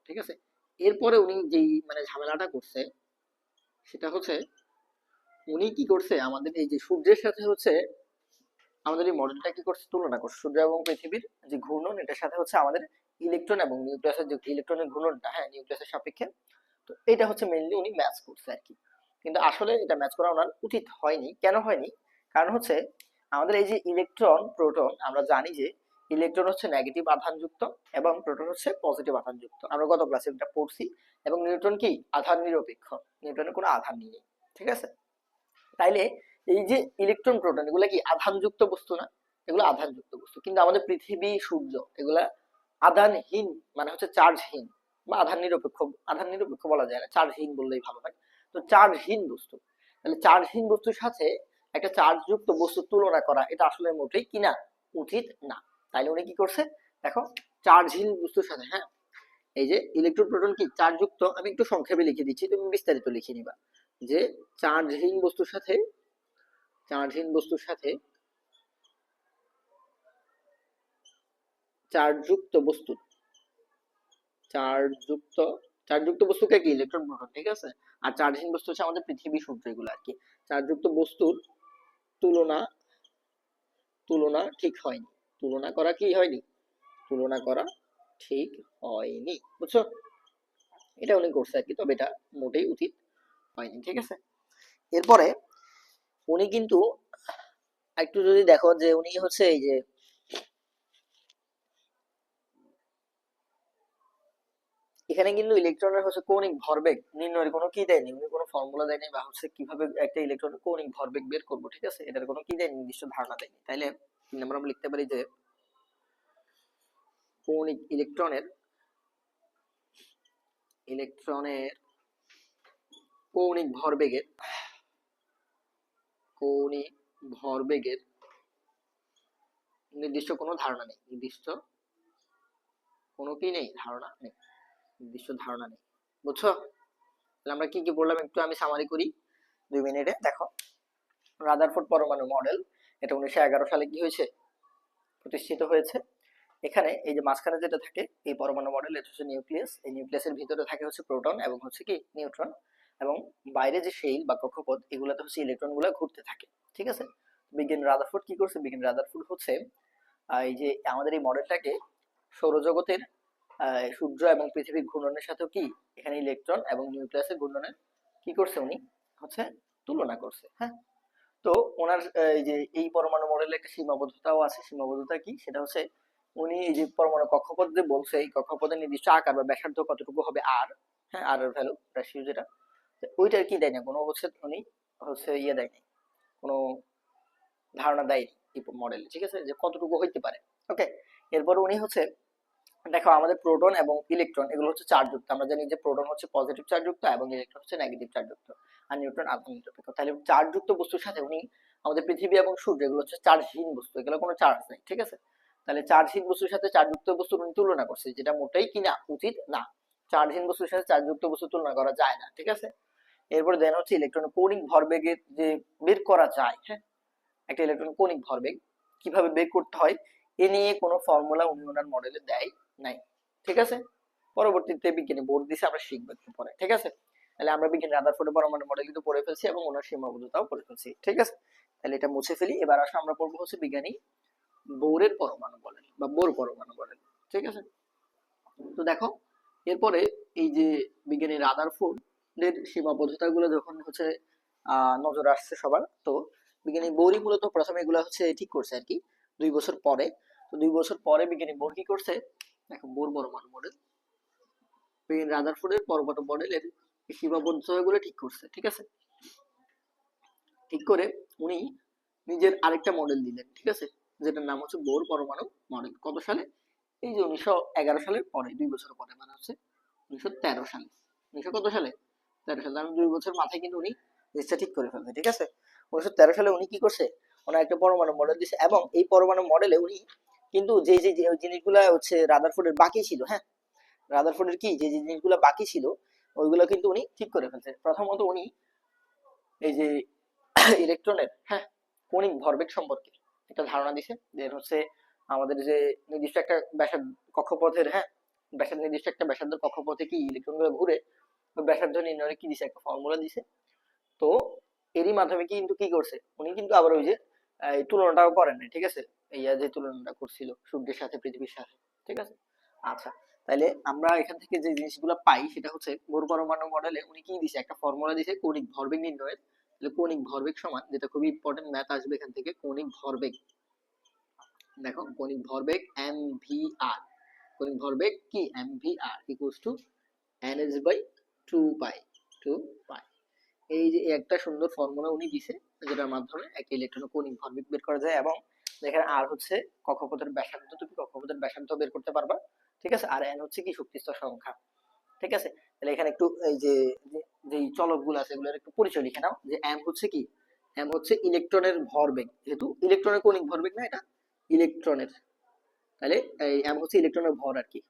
ঠিক আছে। এরপরে উনি যেই মানে ঝামেলাটা করছে সেটা হচ্ছে উনি কি করছে, আমাদের এই যে সূর্যের সাথে হচ্ছে আমাদের এই মডেলটা কি করছে, তুলনা করছে সূর্য এবং পৃথিবীর যে ঘূর্ণন এটার সাথে হচ্ছে আমাদের ইলেকট্রন এবং নিউক্লিয়াসের যে ইলেকট্রনের ঘূর্ণনটা, হ্যাঁ, নিউক্লিয়াসের সাপেক্ষে। তো এটা হচ্ছে মেইনলি উনি ম্যাচ করছে আর কি। কিন্তু আসলে এটা ম্যাচ করা ওনার উচিত হয়নি। কেন হয়নি? কারণ হচ্ছে আমাদের এই যে ইলেকট্রন প্রোটন, আমরা জানি যে ইলেকট্রন হচ্ছে নেগেটিভ আধানযুক্ত এবং প্রোটন হচ্ছে পজিটিভ আধানযুক্ত, আমরা গত ক্লাসে এটা পড়ছি। এবং নিউট্রন কি আধান নিরপেক্ষ, নিউট্রনের কোনো আধান নেই, ঠিক আছে। তাইলে এই যে ইলেকট্রন প্রোটন এগুলা কি আধানযুক্ত বস্তু না? এগুলো আধানযুক্ত বস্তু। কিন্তু আমাদের পৃথিবী সূর্য এগুলা আধানহীন, মানে হচ্ছে চার্জহীন বা আধান নিরপেক্ষ। আধান নিরপেক্ষ বলা যায় না, চার্জহীন বললেই ভালো হয়। তো চার্জহীন বস্তু, তাহলে চার্জহীন বস্তুর সাথে একটা চার্জযুক্ত বস্তু তুলনা করা এটা আসলে মোটেই কিনা উচিত না। তাইলে উনি কি করছে দেখো, চার্জহীন বস্তুর সাথে, হ্যাঁ, এই যে ইলেকট্রন প্রোটন কি চার্জযুক্ত, আমি একটু সংক্ষেপে লিখে দিচ্ছি, তুমি বিস্তারিত লিখে নিবা। যে চার্জহীন বস্তুর সাথে, চার্জহীন বস্তুর সাথে চার্জযুক্ত বস্তু, চার্জযুক্ত চার্জযুক্ত বস্তুকে কি ইলেকট্রন প্রোটন, ঠিক আছে। আর চার্জহীন বস্তু হচ্ছে আমাদের পৃথিবী সূর্য এগুলো আর কি। চার্জযুক্ত বস্তুর তুলনা তুলনা ঠিক হয়নি, তুলনা করা কি হয়নি, তুলনা করা ঠিক হয়নি, বুঝছো? এটা উনি করছে আর কি, তবে এটা মোটেই উচিত হয়নি, ঠিক আছে। এরপরে উনি কিন্তু একটু যদি দেখো যে উনি হচ্ছে এই যে এখানে কিন্তু ইলেকট্রনের হচ্ছে কৌণিক ভরবেগ নির্ণয়ের কোনো কি দেয়নি, উনি কোনো ফর্মুলা দেয়নি, বা হচ্ছে কিভাবে একটা ইলেকট্রনের কৌণিক ভরবেগ বের করবো, ঠিক আছে, এটার কোনো কি দেয়নি, নির্দিষ্ট ধারণা দেয়নি। তাইলে 3 নম্বর আমরা লিখতে পারি যে কৌণিক ইলেকট্রনের ইলেকট্রনের কৌণিক ভরবেগের কৌণিক ভরবেগের নির্দিষ্ট কোনো ধারণা নেই, নির্দিষ্ট কোনো কি নেই, ধারণা নেই, নির্দিষ্ট ধারণা নেই, বুঝছো? তাহলে আমরা কি কি বললাম একটু আমি সামারি করি 2 মিনিটে। দেখো, রাদারফোর্ড পরমাণু মডেল, এটা 1911 সালে কি হয়েছে, প্রতিষ্ঠিত হয়েছে। এখানে এই যে মাঝখানে যেটা থাকে এই পরমাণু মডেল, এটা হচ্ছে নিউক্লিয়াস, এই নিউক্লিয়াসের ভিতরে থাকে হচ্ছে প্রোটন এবং হচ্ছে কি নিউট্রন, এবং বাইরে যে শেল বা কক্ষপথ এগুলাতে হচ্ছে ইলেকট্রন গুলা ঘুরতে থাকে, ঠিক আছে। বিজ্ঞানী রাদারফোর্ড কি করছে, বিজ্ঞানী রাদারফোর্ড হচ্ছে এই যে আমাদের এই মডেলটাকে সৌরজগতের সূর্য এবং পৃথিবীর ঘূর্ণনের সাথেও কি এখানে ইলেকট্রন এবং নিউক্লিয়াসের ঘূর্ণনের কি করছে উনি হচ্ছে তুলনা করছে, হ্যাঁ। তো ওনার এই যে এই পরমাণু মডেলের একটা সীমাবদ্ধতাও আছে, সীমাবদ্ধতা কি সেটা হচ্ছে উনি এই যে পরমাণু কক্ষপথ যে বলছে এই কক্ষপথের নির্দিষ্ট আকার বা ব্যাসার্ধ কতটুকু হবে আর, হ্যাঁ, আর এর ভ্যালু রেশিও যেটা, ওইটার কি দেয় না, কোনো হচ্ছে উনি হচ্ছে ইয়ে দেয় নাই, কোনো ধারণা দেয়নি এই মডেলে, ঠিক আছে, যে কতটুকু হইতে পারে। ওকে, এরপর উনি হচ্ছে দেখো আমাদের প্রোটন এবং ইলেকট্রন এগুলো হচ্ছে চার্জযুক্ত, আমরা জানি যে প্রোটন হচ্ছে পজিটিভ চার্জযুক্ত এবং ইলেকট্রন হচ্ছে নেগেটিভ চার্জযুক্ত, আর নিউট্রন আধান নিরপেক্ষ। তাহলে চার্জযুক্ত বস্তুর সাথে উনি আমাদের পৃথিবী এবং সূর্য এগুলো হচ্ছে চার্জহীন বস্তু, এগুলো কোনো চার্জ নেই, ঠিক আছে। তাহলে চার্জহীন বস্তুর সাথে চার্জযুক্ত বস্তুর উনি তুলনা করছে, যেটা মোটেই কিনা উচিত না। চার্জহীন বস্তুর সাথে চার্জযুক্ত বস্তু তুলনা করা যায় না, ঠিক আছে। এরপরে দেন হচ্ছে ইলেকট্রনের কৌণিক ভরবেগের যে বের করা যায়, হ্যাঁ, একটা ইলেকট্রন কৌণিক ভরবেগ কিভাবে বের করতে হয় এ নিয়ে কোনো ফর্মুলা উনি ওনার মডেলে দেয় নাই, ঠিক আছে। পরবর্তীতে বিজ্ঞানী বোর্ড দিছে, আমরা শিখবো একটু পরে, ঠিক আছে। তাহলে আমরা বিজ্ঞানী রাদারফোর্ডের পরমাণু মডেল কিন্তু পড়ে ফেলছি এবং ওনার সীমাবদ্ধতাও পড়ে ফেলছি, ঠিক আছে। তাহলে এটা মুছে ফেলি, এবার আসলে আমরা পড়বো হচ্ছে বিজ্ঞানী বোরের পরমাণু মডেল বা বোর পরমাণু মডেল, ঠিক আছে। তো দেখো, এরপরে এই যে বিজ্ঞানী রাদারফোর্ড এর সীমাবদ্ধতা গুলো যখন হচ্ছে নজর আসছে সবার, তো বিজ্ঞানী বোরই মূলত প্রথমে এগুলো হচ্ছে ঠিক করছে আর কি 2 বছর পরে। তো 2 বছর পরে বিজ্ঞানী বোর কি করছে, দেখো বোর পরমাণু মডেল, রাদারফোর্ডের পরমাণু মডেলের সীমাবদ্ধতাগুলো ঠিক করছে, ঠিক আছে। ঠিক করে উনি নিজের আরেকটা মডেল দিলেন, ঠিক আছে, যেটার নাম হচ্ছে বোর পরমাণু মডেল। কত সালে? এই যে 1911 সালের পরে, 2 বছর পরে, মানে হচ্ছে 1913 সালে। কত সালে? 13 সালে। আমি 2 বছর মাথায় কিন্তু উনি জিনিসটা ঠিক করে ফেলছে, ঠিক আছে। 1913 সালে উনি কি করছে? ওনার একটা পরমাণু মডেল দিছে, এবং এই পরমাণু মডেলে উনি কিন্তু যে যে যে জিনিসগুলা হচ্ছে রাদারফোর্ডের বাকি ছিল, হ্যাঁ, রাদারফোর্ডের কি যে যে জিনিসগুলো বাকি ছিল ওইগুলো কিন্তু উনি ঠিক করে ফেলছে। প্রথমত উনি এই যে ইলেকট্রনের, হ্যাঁ, কণিক ভরবেগ সম্পর্কে একটা ধারণা দিছে, যে হচ্ছে আমাদের যে নির্দিষ্ট একটা ব্যাসার্ধ কক্ষপথের, হ্যাঁ, নির্দিষ্ট একটা ব্যাসার্ধের কক্ষপথে কি ইলেকট্রনগুলো ঘুরে, ওই ব্যাসার্ধ নির্ণয়ে কি দিছে, একটা ফর্মুলা দিছে। তো এরই মাধ্যমে কিন্তু কি করছে উনি, কিন্তু আবার ওই যে এই তুলনাটাও করেন নাই, ঠিক আছে, এই যে তুলনাটা করছিল সূর্যের সাথে পৃথিবীর সাথে, ঠিক আছে। আচ্ছা, তাইলে আমরা এখান থেকে যে জিনিসগুলো পাই সেটা হচ্ছে বোর পরমাণু মডেলে উনি কি দিছে, একটা ফর্মুলা দিছে কৌণিক ভরবেগ নির্ণয়ের। তাহলে কৌণিক ভরবেগ সমান, যেটা খুবই ইম্পর্টেন্ট ম্যাথ আসবে এখান থেকে, কৌণিক ভরবেগ। দেখো কৌণিক ভরবেগ এম ভি আর, কৌণিক ভরবেগ কি M V R equals to NS by 2 pi, 2 pi. এই যে একটা সুন্দর ফর্মুলা উনি দিছে, যেটার মাধ্যমে এক ইলেকট্রনের কৌণিক ভরবেগ বের করা যায়, এবং এখানে আর হচ্ছে কক্ষপথের ব্যাসার্ধ, তুমি কক্ষপথের ব্যাসার্ধ বের করতে পারবা, ঠিক আছে। আর এন হচ্ছে কি শক্তিস্তর সংখ্যা, ঠিক আছে। তাহলে এখানে একটু এই যে যে চলক গুলো আছে এগুলোর একটু পরিচয় লিখে নাও, যে এম হচ্ছে কি, এম হচ্ছে ইলেকট্রনের ভরবেগ, যেহেতু ইলেকট্রনের কৌণিক ভরবেগ না এটা, ইলেকট্রনের, তাহলে এই এম হচ্ছে ইলেকট্রনের ভর আর কি,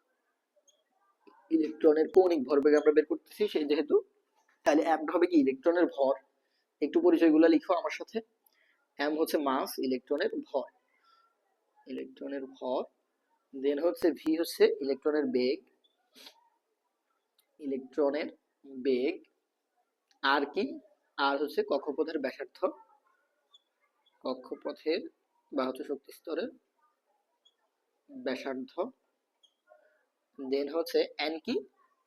ইলেকট্রনের কৌণিক ভরবেগ আমরা বের করতেছি সেই যেহেতু, তাহলে এম হবে কি ইলেকট্রনের ভর। একটু পরিচয়গুলো লিখো আমার সাথে। এম হচ্ছে মাস, ইলেকট্রনের ভর, ইলেকট্রনের ভর। দেন হচ্ছে ভি হচ্ছে ইলেকট্রনের বেগ, ইলেকট্রনের বেগ। আর কি? আর হচ্ছে কক্ষপথের ব্যাসার্ধ, কক্ষপথের বা হচ্ছে শক্তি স্তরের ব্যাসার্ধ। দেন হচ্ছে এন কি,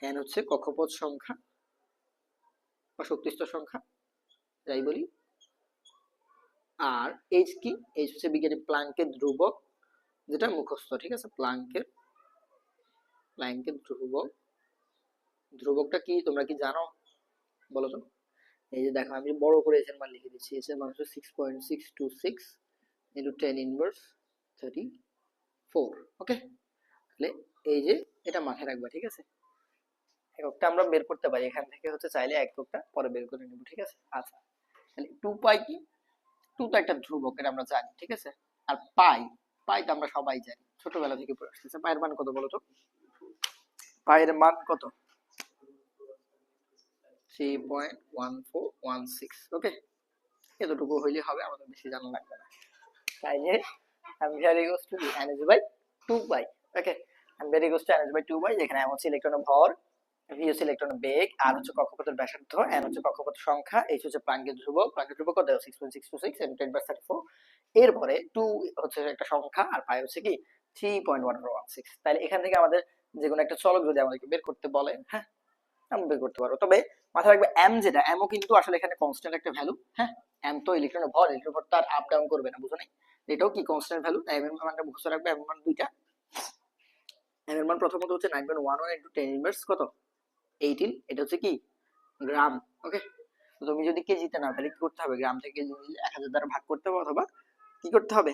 এন হচ্ছে কক্ষপথ সংখ্যা বা শক্তি স্তর সংখ্যা, যাই বলি। আর এইচ কি, এইচ হচ্ছে বিজ্ঞানী প্লাঙ্কের ধ্রুবক, যেটা মুখস্থ, ঠিক আছে। প্লাঙ্কের ধ্রুবক, ধ্রুবকটা কি তোমরা কি জানো বলো তো? এই যে দেখো আমি বড় করে এর মান লিখে দিচ্ছি, এর মান হচ্ছে 6.626 ইনটু 10 ইনভার্স 34। ওকে, তাহলে এই যে এটা মাথায় রাখবা, ঠিক আছে। এককটা আমরা বের করতে পারি এখান থেকে, হচ্ছে চাইলে এককটা পরে বের করে নেব, ঠিক আছে। আচ্ছা, তাহলে 2 পাই কি, 2 তো একটা ধ্রুবক, এটা আমরা জানি, ঠিক আছে। আর পাই, পাই তো আমরা সবাই জানি, ছোটবেলা থেকে পড়ে আসতেছে। পায়ের মান কত বলো তো? পায়ের মান কত? 3.1416। ওকে, এতটুকু হইলে হবে, আমাদের বেশি জানা লাগবে না। তাইলে আমি very goes to NS by 2 pi. Okay, আমি very goes to NS by 2 pi, যেখানে এম হচ্ছে ইলেকট্রনের ভর, ভি হচ্ছে ইলেকট্রনের বেগ, আর হচ্ছে কক্ষপথের ব্যাসার্ধ, এন হচ্ছে কক্ষপথ সংখ্যা, এইচ হচ্ছে প্লাঙ্কের ধ্রুবক। প্লাঙ্কের ধ্রুবক কত? 6.626 এবং 10^34। এরপরে 2 হচ্ছে একটা সংখ্যা, আর পাই হচ্ছে কি 3.1416। তাহলে এখান থেকে আমাদের যে কোনো একটা চলক যদি আমাদেরকে বের করতে বলে, হ্যাঁ, আমরা বের করতে পারবো। তবে মাথায় রাখবে এম যেটা, এমও কিন্তু আসলে এখানে কনস্ট্যান্ট একটা ভ্যালু, হ্যাঁ। এম তো ইলেকট্রনের ভর, ইলেকট্রনের ভর তো আর আপ ডাউন করবে না, বুঝো নাই? এটাও কি কনস্ট্যান্ট ভ্যালু, এম এর মানটা মুখস্থ রাখবে। এম এর মান দুইটা, এম এর মান প্রথমত হচ্ছে 9.11 ইনটু 10 ইনভার্স কত 18, এটা হচ্ছে কি গ্রাম। ওকে, তো তুমি যদি কেজিতে না, তাহলে কি করতে হবে, গ্রাম থেকে কেজি নিলে 1000 দ্বারা ভাগ করতে হবে, অথবা কি করতে হবে,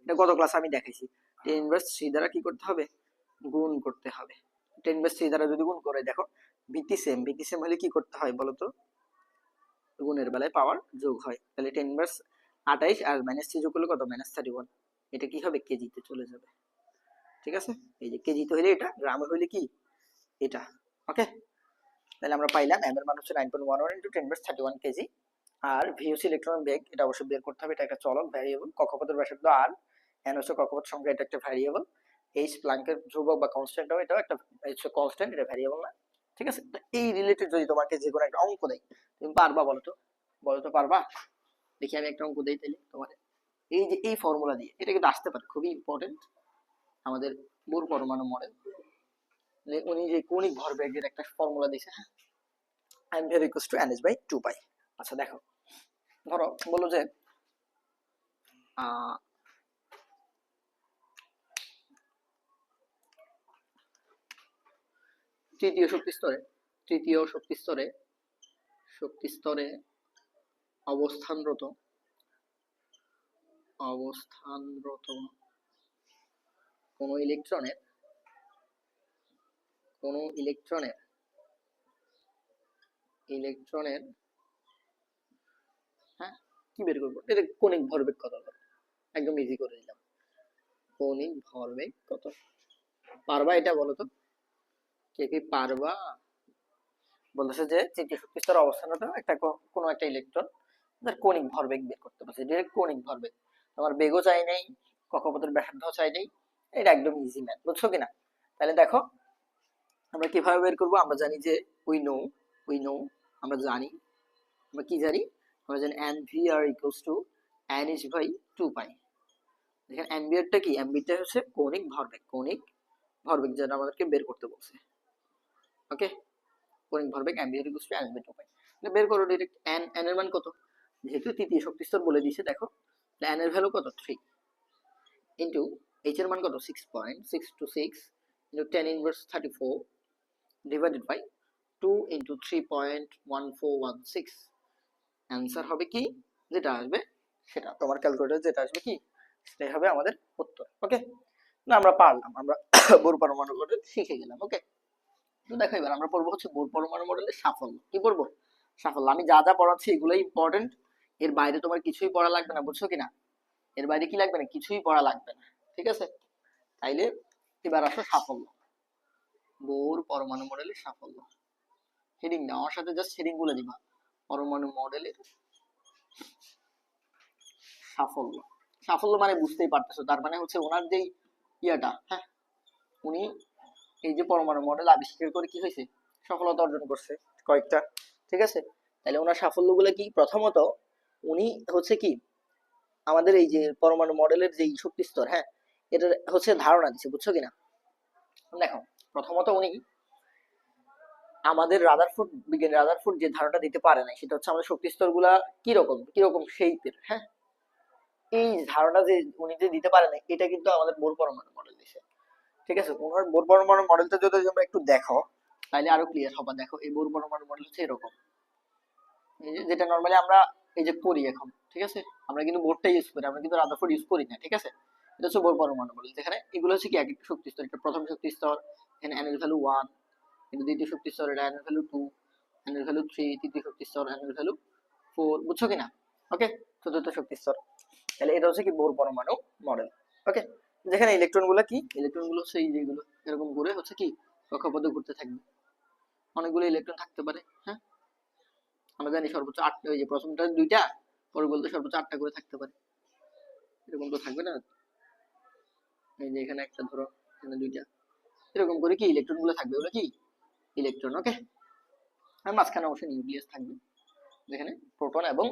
এটা গত ক্লাস আমি দেখাইছি, 10 ইনভার্স 3 দ্বারা কি করতে হবে, গুণ করতে হবে। 10 ইনভার্স 3 দ্বারা যদি গুণ করে, দেখো ভিত্তি সেম, ভিত্তি সেম হলে কি করতে হয় বলো তো, গুণের বেলায় পাওয়ার যোগ হয়। তাহলে 10 ইনভার্স 28 আর -3 যোগ করলে কত, -31। এটা কি হবে, কেজিতে চলে যাবে, ঠিক আছে। এই যে কেজিতে হইলে এটা, গ্রামে হইলে কি এটা। ওকে, তাহলে আমরা পাইলাম এম এর মান হচ্ছে 9.11 ইনটু 10 ইনভার্স 31 কেজি। আর ভি হচ্ছে ইলেকট্রন বেগ, এটা অবশ্যই বের করতে হবে, এটা একটা চলক ভ্যারিয়েবল। কক্ষপথের ব্যাসার্ধ আর, এন হচ্ছে কক্ষপথ সংখ্যা, এটা একটা ভ্যারিয়েবল। এইচ প্লাঙ্কের ধ্রুবক বা কনস্ট্যান্ট, এটাও একটা হচ্ছে কনস্ট্যান্ট, এটা ভ্যারিয়েবল না, ঠিক আছে। তো এই রিলেটেড যদি তোমাকে যে কোনো একটা অঙ্ক দেয়, তুমি পারবা বলো তো? বলো তো পারবা? দেখি আমি একটা অঙ্ক দেই তাহলে তোমার। এই যে এই ফর্মুলা দিয়ে এটা কিন্তু আসতে পারে, খুবই ইম্পর্টেন্ট আমাদের বোর পরমাণু মডেল। উনি যে কৌণিক ভরবেগের একটা ফর্মুলা দিয়েছে, I M very equals to NS by 2 pi. আচ্ছা দেখো, ধরো বলো যে তৃতীয় শক্তি স্তরে তৃতীয় শক্তি স্তরে শক্তি স্তরে অবস্থানরত অবস্থানরত কোন ইলেকট্রনের ইলেকট্রনের হ্যাঁ কি বের করবো, এটা কৌণিক ভরবেগ কত হবে, একদম ইজি করে দিলাম। কৌণিক ভরবেগ কত পারবা এটা বলো তো, কে কি পারবা? বলতেছে যে তৃতীয় শক্তি স্তরে অবস্থানরত একটা কোন একটা ইলেকট্রন তার কৌণিক ভরবেগ বের করতে বলছে, ডাইরেক্ট কৌণিক ভরবেগ, তোমার বেগও চাই নাই, কক্ষপথের ব্যাসার্ধ চাই নাই, এটা একদম ইজি ম্যাথ, বুঝছো কিনা? তাহলে দেখো আমরা কিভাবে বের করব, আমরা জানি যে উই নো আমরা জানি, আমরা কি জানি, আমরা জানি nvr equals to nh by 2 পাই। দেখেন অ্যাম্বিয়ারটা কি, অ্যাম্বিয়ারটা হচ্ছে কৌণিক ভরবেগ যেটা আমাদেরকে বের করতে বলছে। ওকে, কৌণিক ভরবেগ অ্যাম্বিয়ার ইকুয়ালস টু nh by 2 পাই, তাহলে বের করো ডাইরেক্ট। n এর মান কত, যেহেতু তৃতীয় শক্তি স্তর বলে দিয়েছে, দেখো n এর ভ্যালু কত 3 ইনটু h এর মান কত 6.626 into 10 inverse 34 divided by 2 into 3.1416। Answer হবে কি, যেটা আসবে সেটা তোমার ক্যালকুলেটর যেটা আসবে কি সেটাই হবে আমাদের উত্তর। ওকে, না আমরা পারলাম, আমরা বোর পরমাণু মডেল শিখে গেলাম। ওকে, তো দেখো এবার আমরা পড়বো হচ্ছে বোর পরমাণু মডেলের সাফল্য। কি পড়বো? সাফল্য। আমি যা যা পড়াচ্ছি এগুলোই ইম্পর্টেন্ট, এর বাইরে তোমার কিছুই পড়া লাগবে না, বুঝছো কিনা? এর বাইরে কি লাগবে না, কিছুই পড়া লাগবে না, ঠিক আছে? তাইলে এবার আসো সাফল্য, বোর পরমাণু মডেলের সাফল্য। হেডিং দাও, আমার সাথে জাস্ট হেডিং গুলো দিবা, পরমাণু মডেলের সাফল্য। সাফল্য মানে বুঝতেই পারতেছো, তার মানে হচ্ছে ওনার যেই ইয়াটা, হ্যাঁ উনি এই যে পরমাণু মডেল আবিষ্কার করে কি হয়েছে, সফলতা অর্জন করছে কয়েকটা, ঠিক আছে? তাহলে ওনার সাফল্যগুলো কি, প্রথমত উনি হচ্ছে কি আমাদের এই যে পরমাণু মডেলের যে শক্তি স্তর, হ্যাঁ এটা হচ্ছে ধারণা দিচ্ছে, বুঝছো কিনা? দেখো প্রথমত উনি আমাদের রাদারফোর্ড যে ধারণাটা দিতে পারে না, সেটা হচ্ছে আমাদের শক্তি স্তর গুলা কিরকম শেপের, হ্যাঁ এই ধারণা যে উনি যে দিতে পারে না, এটা কিন্তু আমাদের বোর পরমাণু মডেল দিছে, ঠিক আছে? ওনার বোর পরমাণু মডেলটা যদি আমরা একটু দেখো তাহলে আরো ক্লিয়ার হবে। দেখো এই বোর পরমাণু মডেল হচ্ছে এরকম, যেটা নরমালি আমরা এই যে করি এখন, ঠিক আছে? আমরা কিন্তু বোর্ডটা ইউজ করি, আমরা কিন্তু রাদারফোর্ড ইউজ করি না, ঠিক আছে? এটা হচ্ছে বোর পরমাণু মডেল, যেখানে এগুলো হচ্ছে কি এক একটা শক্তি স্তর, এটা প্রথম শক্তি স্তর, এখানে n এর ভ্যালু 1, কিন্তু দ্বিতীয় শক্তি স্তর এটা n এর ভ্যালু 2, n এর ভ্যালু 3, তৃতীয় শক্তি স্তর n এর ভ্যালু 4, বুঝছো কিনা? ওকে, চতুর্থ শক্তি স্তর। তাহলে এটা হচ্ছে কি বোর পরমাণু মডেল। ওকে, যেখানে ইলেকট্রন গুলো কি, ইলেকট্রন গুলো হচ্ছে এই যেগুলো এরকম ঘুরে হচ্ছে কি কক্ষপথে ঘুরতে থাকবে, অনেকগুলো ইলেকট্রন থাকতে পারে, হ্যাঁ আমরা জানি সর্বোচ্চ 8টা, ওই যে প্রথমটা 2টা, পরে বলতে সর্বোচ্চ 8টা করে থাকতে পারে, এরকম তো থাকবে না? এই যে এখানে একটা ধরো, এখানে 2টা, এরকম করে কি ইলেকট্রন গুলো থাকবে, ওগুলো কি ইলেকট্রন। ওকে, আর মাঝখানে অবশ্যই নিউক্লিয়াস থাকবে, যেখানে প্রোটন এবং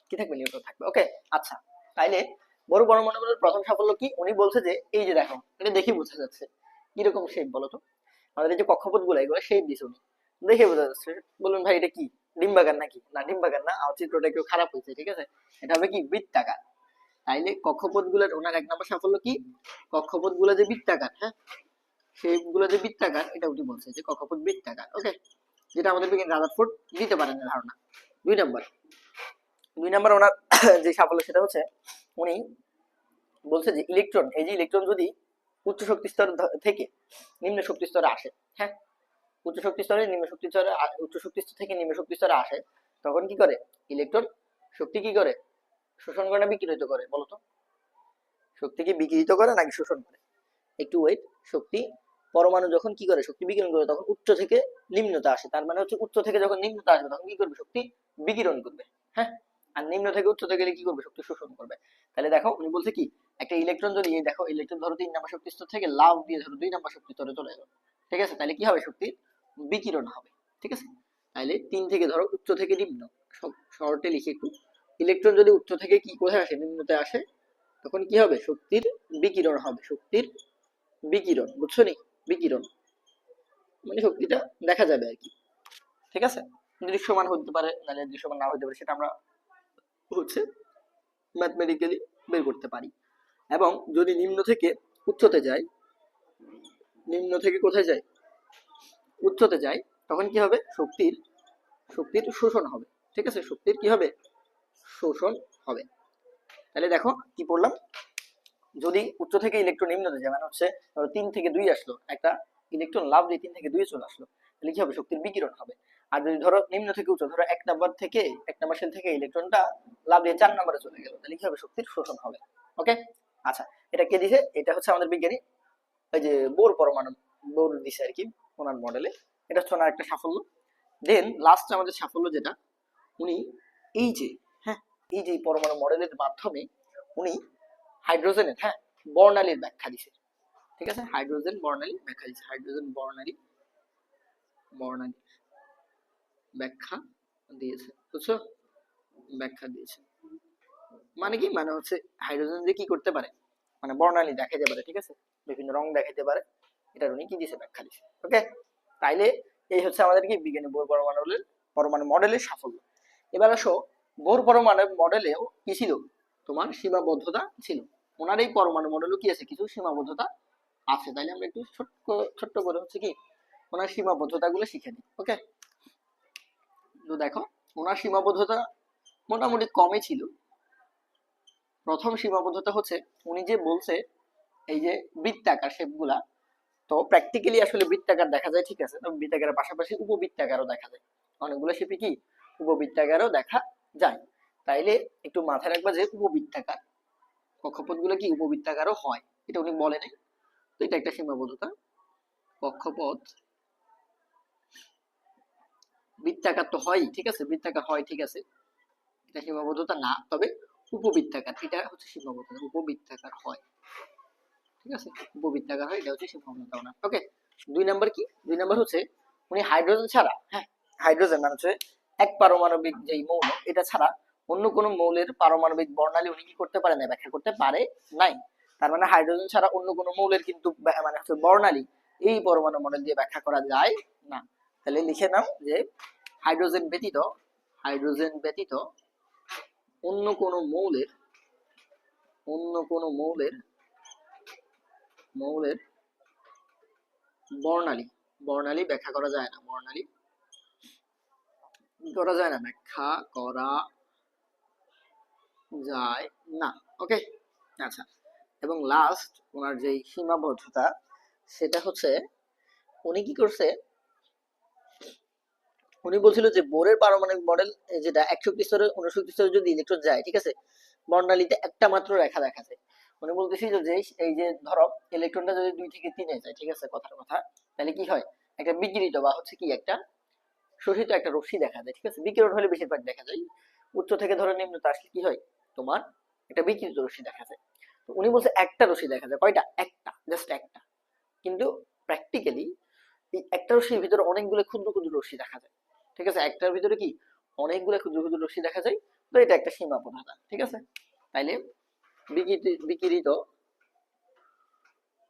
কি থাকবে, নিউট্রন থাকবে। ওকে, আচ্ছা তাইলে বড় পরমাণুর প্রথম সাফল্য কি, উনি বলছে যে এই যে দেখো এটা দেখে বোঝা যাচ্ছে কিরকম শেপ বলো তো, আমাদের এই যে কক্ষপথ গুলো এগুলো শেপ দিছে উনি, দেখে বোঝা যাচ্ছে। বলুন ভাই এটা কি ডিম্বাকার নাকি? না ডিম্বাকার না, আমার চিত্রটা একটু খারাপ হয়েছে, ঠিক আছে? এটা হবে কি বৃত্তাকার। তাইলে কক্ষপথ গুলোর ওনার এক নম্বর সাফল্য কি, কক্ষপথ গুলো যে বৃত্তাকার, হ্যাঁ শেপ গুলো যে বৃত্তাকার, এটা উনি বলছে যে কক্ষপথ বৃত্তাকার। ওকে, যেটা আমাদের বিজ্ঞানী রাদারফোর্ড দিতে পারেন না ধারণা। 2 নাম্বার ওনার যে সাফল্য সেটা হচ্ছে উনি বলছে যে ইলেকট্রন, এই যে ইলেকট্রন যদি উচ্চ শক্তি স্তর থেকে নিম্ন শক্তি স্তরে আসে, হ্যাঁ উচ্চ শক্তি স্তরে নিম্ন শক্তি স্তরে, উচ্চ শক্তি স্তর থেকে নিম্ন শক্তি স্তরে আসে, তখন কি করে ইলেকট্রন শক্তি কি করে, শোষণ করে না বিকিরিত করে বলতো? শক্তি কি বিকিরিত করে নাকি শোষণ করে? একটু ওয়েট। শক্তি পরমাণু যখন কি করে শক্তি বিকিরণ করে, তখন উচ্চ থেকে নিম্নতা আসে, তার মানে হচ্ছে উচ্চ থেকে যখন নিম্নতা আসবে তখন কি করবে, শক্তি বিকিরণ করবে, হ্যাঁ আর নিম্ন থেকে উচ্চতে গেলে কি করবে, শক্তি শোষণ করবে। তাহলে দেখো উনি বলছে কি, একটা ইলেকট্রন যদি, এই দেখো ইলেকট্রন ধরো 3 নাম্বার শক্তি স্তর থেকে লাভ দিয়ে ধরো 2 নাম্বার শক্তি স্তরে চলে গেল, ঠিক আছে? তাহলে কি হবে, শক্তির বিকিরণ হবে, ঠিক আছে? তাহলে 3 থেকে ধরো উচ্চ থেকে নিম্ন, শর্টে লিখে একটু, ইলেকট্রন যদি উচ্চ থেকে কি কোথায় আসে, নিম্নতে আসে, তখন কি হবে, শক্তির বিকিরণ হবে, শক্তির বিকিরণ, বুঝছো নি? বিকিরণ মানে শক্তিটা দেখা যাবে আর কি, ঠিক আছে? দৃশ্যমান হতে পারে, নাহলে দৃশ্যমান না হতে পারে, সেটা আমরা হচ্ছে ম্যাথমেটিক্যালি বের করতে পারি। এবং যদি নিম্ন থেকে উচ্চতে যায়, নিম্ন থেকে কোথায় যায়, উচ্চতে যায় তখন কি হবে, শক্তির শক্তির শোষণ হবে। ঠিক আছে, শক্তির কি হবে, শোষণ হবে। তাহলে দেখো কি পড়লাম, যদি উচ্চ থেকে ইলেকট্রন নিম্নতে যায় মানে হচ্ছে ধরো 3 থেকে 2 আসলো, একটা ইলেকট্রন লাফ দিয়ে 3 থেকে 2 চলে আসলো, তাহলে কি হবে, শক্তির বিকিরণ হবে। আর যদি ধরো নিম্ন থেকে উচ্চ, ধরো 1 নাম্বার শেল থেকে ইলেকট্রনটা লাফ দিয়ে 4 নাম্বারে চলে গেল, তাহলে কি হবে, শক্তির শোষণ হবে। ওকে, আচ্ছা, এটা কে দিছে, এটা হচ্ছে আমাদের বিজ্ঞানী ওই যে বোর পরমাণু, বোর দিছে আর কি ওনার মডেলে। এটা হচ্ছে ওনার একটা সাফল্য। দেন লাস্ট আমাদের সাফল্য যেটা, উনি এই যে, হ্যাঁ, এই যে পরমাণু মডেলের মাধ্যমে উনি হাইড্রোজেনের, হ্যাঁ, বর্ণালীর ব্যাখ্যা দিছে। ঠিক আছে, হাইড্রোজেন বর্ণালী ব্যাখ্যা দিছে, হাইড্রোজেন বর্ণালী বর্ণালী ব্যাখ্যা দিয়েছে, বুঝছো, ব্যাখ্যা দিয়েছে। মানে কি, মানে হচ্ছে হাইড্রোজেন যে কি করতে পারে, মানে বর্ণালী দেখাইতে পারে, ঠিক আছে, বিভিন্ন রং দেখাইতে পারে, এটা উনি কি দিয়েছে, ব্যাখ্যা দিয়েছে। ওকে, তাইলে এই হচ্ছে আমাদের কি বিজ্ঞানী বোর পরমাণু মডেলের সাফল্য। এবার আসো, বোর পরমাণু মডেলেও কি ছিল, তোমার সীমাবদ্ধতা ছিল। ওনার এই পরমাণু মডেলও কি আছে, কিছু সীমাবদ্ধতা আছে। তাইলে আমরা একটু ছোট্ট ছোট্ট করে হচ্ছে কি ওনার সীমাবদ্ধতা গুলো শিখে নিই। ওকে, তো দেখো ওনার সীমাবদ্ধতা মোটামুটি কমই ছিল। প্রথম সীমাবদ্ধতা হচ্ছে উনি যে বলছে এই যে বৃত্তাকার শেপ গুলা, তো প্র্যাকটিক্যালি আসলে বৃত্তাকার দেখা যায়, ঠিক আছে, তো বৃত্তাকারের পাশাপাশি উপবৃত্তাকারও দেখা যায়, অনেকগুলো শেপই কি উপবৃত্তাকারও দেখা যায়। তাইলে একটু মাথায় রাখবা যে উপবৃত্তাকার কক্ষপথ গুলো কি উপবৃত্তাকারও হয়, এটা উনি বলে নাই, তো এটা একটা সীমাবদ্ধতা। কক্ষপথ বৃত্তাকার তো হয়, ঠিক আছে, বৃত্তাকার হয়, ঠিক আছে, এটা সীমাবদ্ধতা না, তবে উপবৃত্তাকার এটা হচ্ছে সীমাবদ্ধতা, উপবৃত্তাকার হয়, ঠিক আছে, উপবৃত্তাকার হয়, এটা হচ্ছে সীমাবদ্ধতা না। ওকে, 2 নাম্বার কি, 2 নাম্বার হচ্ছে উনি হাইড্রোজেন ছাড়া, হ্যাঁ, হাইড্রোজেন মানে হচ্ছে এক পারমাণবিক যেই মৌল, এটা ছাড়া অন্য কোনো মৌলের পারমাণবিক বর্ণালী উনি কি করতে পারে না, ব্যাখ্যা করতে পারে নাই। তার মানে হাইড্রোজেন ছাড়া অন্য কোনো মৌলের কিন্তু মানে হচ্ছে বর্ণালী এই পরমাণু মডেল দিয়ে ব্যাখ্যা করা যায় না। তাহলে লিখে নাও যে হাইড্রোজেন ব্যতীত, হাইড্রোজেন ব্যতীত অন্য কোনো মৌলের, অন্য কোনো মৌলের মৌলের বর্ণালী, বর্ণালী ব্যাখ্যা করা যায় না, বর্ণালী করা যায় না, ব্যাখ্যা করা যায় না। ওকে, আচ্ছা, এবং লাস্ট ওনার যে সীমাবদ্ধতা সেটা হচ্ছে উনি কি করছে, উনি বলছিল যে বোরের পারমাণবিক মডেল যেটা 1 শক্তি স্তরে 19 শক্তি স্তরে যদি ইলেকট্রন যায়, ঠিক আছে, বর্ণালীতে একটা মাত্র রেখা দেখা যায়। উনি বলতেছিল যে এই যে ধরো ইলেকট্রনটা যদি 2 থেকে 3 যায়, ঠিক আছে, কথার কথা, তাহলে কি হয়, একটা বিকিরিত বা হচ্ছে কি একটা শোষিত একটা রশ্মি দেখা যায়, ঠিক আছে, বিকিরণ হলে বেশিরভাগ দেখা যায়, উচ্চ থেকে ধরে নিম্নতে আসলে কি হয়, তোমার একটা বিকিরিত রশ্মি দেখা যায়। তো উনি বলছে একটা রশ্মি দেখা যায়, কয়টা, একটা, জাস্ট একটা। কিন্তু প্র্যাকটিক্যালি এই একটা রশ্মির ভিতরে অনেকগুলো ক্ষুদ্র ক্ষুদ্র রশ্মি দেখা যায়, ঠিক আছে, একটার ভিতরে কি অনেকগুলো ক্ষুদ্র ক্ষুদ্র রশ্মি দেখা যায়। তো এটা একটা সীমাবদ্ধতা, ঠিক আছে। তাইলে বিকিরিত বিকিরিত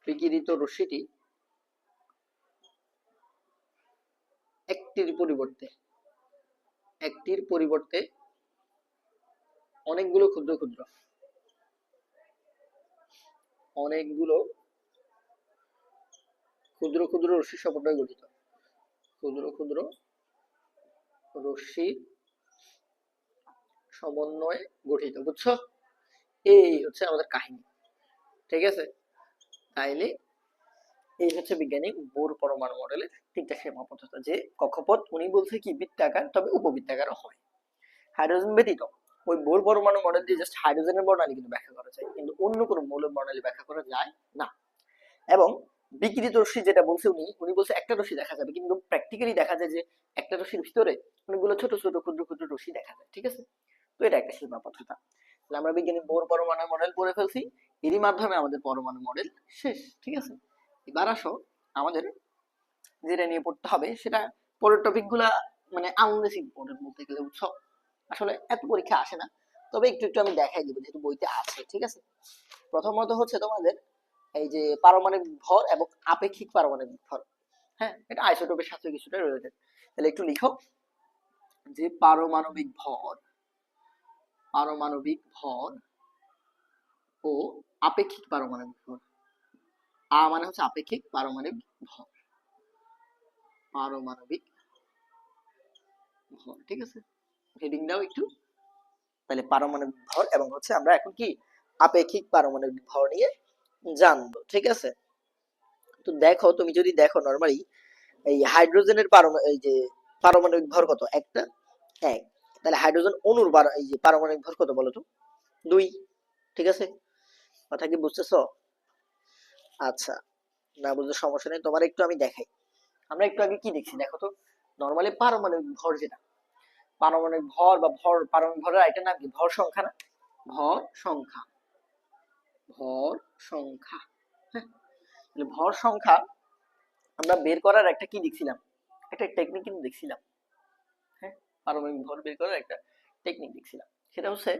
বিকিরিত রশ্মিটি একটির পরিবর্তে, একটির পরিবর্তে অনেকগুলো ক্ষুদ্র ক্ষুদ্র, অনেকগুলো ক্ষুদ্র ক্ষুদ্র রশ্মি সমন্বয়ে গঠিত, ক্ষুদ্র ক্ষুদ্র রশ্মি সমন্বয়ে গঠিত, বুঝছো, এই হচ্ছে আমাদের কাহিনী, ঠিক আছে। তাইলে এই হচ্ছে বিজ্ঞানী বোর পরমাণু মডেলের 3টা সীমাবদ্ধতা, যে কক্ষপথ উনি বলছে কি বৃত্তাকার, তবে উপবৃত্তাকারও হয়। হাইড্রোজেন ব্যতীত ওই বোর পরমাণু মডেল দিয়ে জাস্ট হাইড্রোজেনের বর্ণালী কিন্তু ব্যাখ্যা করা যায়, কিন্তু অন্য কোনো মৌলের বর্ণালী ব্যাখ্যা করা যায় না। এবং বিকিরিত রশ্মি যেটা বলছে উনি, উনি বলছে একটা রশ্মি দেখা যাবে, কিন্তু প্র্যাকটিক্যালি দেখা যায় যে একটা রশ্মির ভিতরে অনেকগুলো ছোট ছোট ক্ষুদ্র ক্ষুদ্র রশ্মি দেখা যায়, ঠিক আছে। তো এটা একটা সীমাবদ্ধতা। তাহলে আমরা বিজ্ঞানী বোর পরমাণু মডেল পড়ে ফেলছি, এরই মাধ্যমে আমাদের পরমাণু মডেল শেষ, ঠিক আছে। এবার আসো আমাদের যেটা নিয়ে পড়তে হবে সেটা, পরের টপিক গুলা মানে আনলেস ইম্পর্টেন্ট বলতে গেলে, বুঝছো, আসলে এত পরীক্ষা আসে না, তবে একটু একটু আমি দেখাই দিব যেহেতু বইতে আছে, ঠিক আছে। প্রথমত হচ্ছে তোমাদের এই যে পারমাণবিক ভর এবং আপেক্ষিক পারমাণবিক ভর, হ্যাঁ, এটা আইসোটোপের সাথে কিছুটা রিলেটেড। তাহলে একটু লিখো যে পারমাণবিক ভর, পারমাণবিক ভর ও আপেক্ষিক পারমাণবিক ভর। মানে হচ্ছে আপেক্ষিক পারমাণবিক ভর, পারমাণবিক ভর। ঠিক আছে, হেডিং দাও একটু। তাহলে পারমাণবিক ভর এবং হচ্ছে আমরা এখন কি আপেক্ষিক পারমাণবিক ভর নিয়ে জানবো। ঠিক আছে, তো দেখো তুমি যদি দেখো নরমালি এই হাইড্রোজেনের এই যে পারমাণবিক ভর কত, একটা এক। তাহলে হাইড্রোজেন অণুর এই যে পারমাণবিক ভর কত বলো তো, 2। ঠিক আছে, কথা কি বুঝতেছো? আচ্ছা, না বুঝতে সমস্যা নেই, তোমার একটু আমি দেখাই। আমরা একটু আগে কি দেখছি দেখো তো, নরমালি পারমাণবিক ভর যেটা, পারমাণবিক ভর বা ভর, পারমাণবিক ভরের আরেকটা নাম কি, ভর সংখ্যা না, ভর সংখ্যা, ভর সংখ্যা। হ্যাঁ, তাহলে ভর সংখ্যা আমরা বের করার একটা কি দেখছিলাম, একটা টেকনিক কিন্তু দেখছিলাম। হ্যাঁ, পারমাণবিক ভর বের করার একটা টেকনিক দেখছিলাম, সেটা হচ্ছে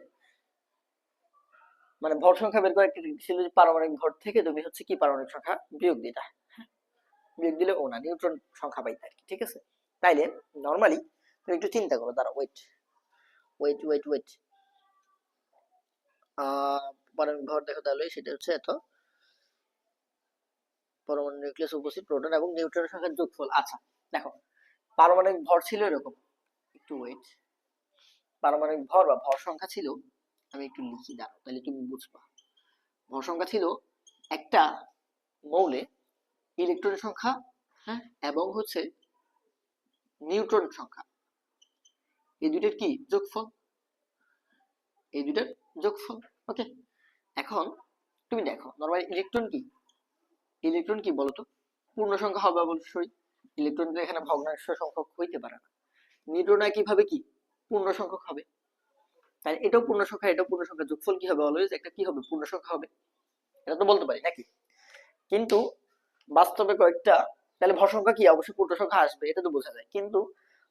মানে ভর সংখ্যা বের করার একটা টেকনিক ছিল যে পারমাণবিক ভর থেকে তুমি হচ্ছে কি পারমাণবিক সংখ্যা বিয়োগ দিতা, বিয়োগ দিলে ও না নিউট্রন সংখ্যা পাইতে আর কি। ঠিক আছে, তাইলে নরমালি তুমি একটু চিন্তা করো, দাঁড়াও, ওয়েট ওয়েট ওয়েট ওয়েট পারমাণবিক ভর দেখো, তাহলে সেটা হচ্ছে এত, পরমাণু নিউক্লিয়াস উপস্থিত প্রোটন এবং নিউট্রনের সংখ্যার যোগফল। আচ্ছা দেখো, পারমাণবিক ভর ছিল এরকম, একটু ওয়েট, পারমাণবিক ভর বা ভর সংখ্যা ছিল, আমি একটু লিখি দাঁড়াও তাহলে তুমি বুঝবা। ভর সংখ্যা ছিল একটা মৌলে ইলেকট্রন সংখ্যা, হ্যাঁ, এবং হচ্ছে নিউট্রন সংখ্যা, এই দুইটার কি যোগফল, এই দুইটার যোগফল। ওকে, এখন তুমি দেখো নরমালি ইলেকট্রন কি, ইলেকট্রন কি বলতো, পূর্ণ সংখ্যা হবে অবশ্যই, ইলেকট্রন তো এখানে ভগ্নাংশ সংখ্যক হইতে পারে না। নিউট্রন কিভাবে কি পূর্ণ সংখ্যক হবে, তাই এটাও পূর্ণ সংখ্যা, এটাও পূর্ণ সংখ্যা, যোগফল কি হবে অলওয়েজ একটা কি হবে, পূর্ণ সংখ্যা হবে, এটা তো বলতে পারি নাকি। কিন্তু বাস্তবে কয়েকটা, তাহলে ভর সংখ্যা কি অবশ্যই পূর্ণ সংখ্যা আসবে, এটা তো বোঝা যায়, কিন্তু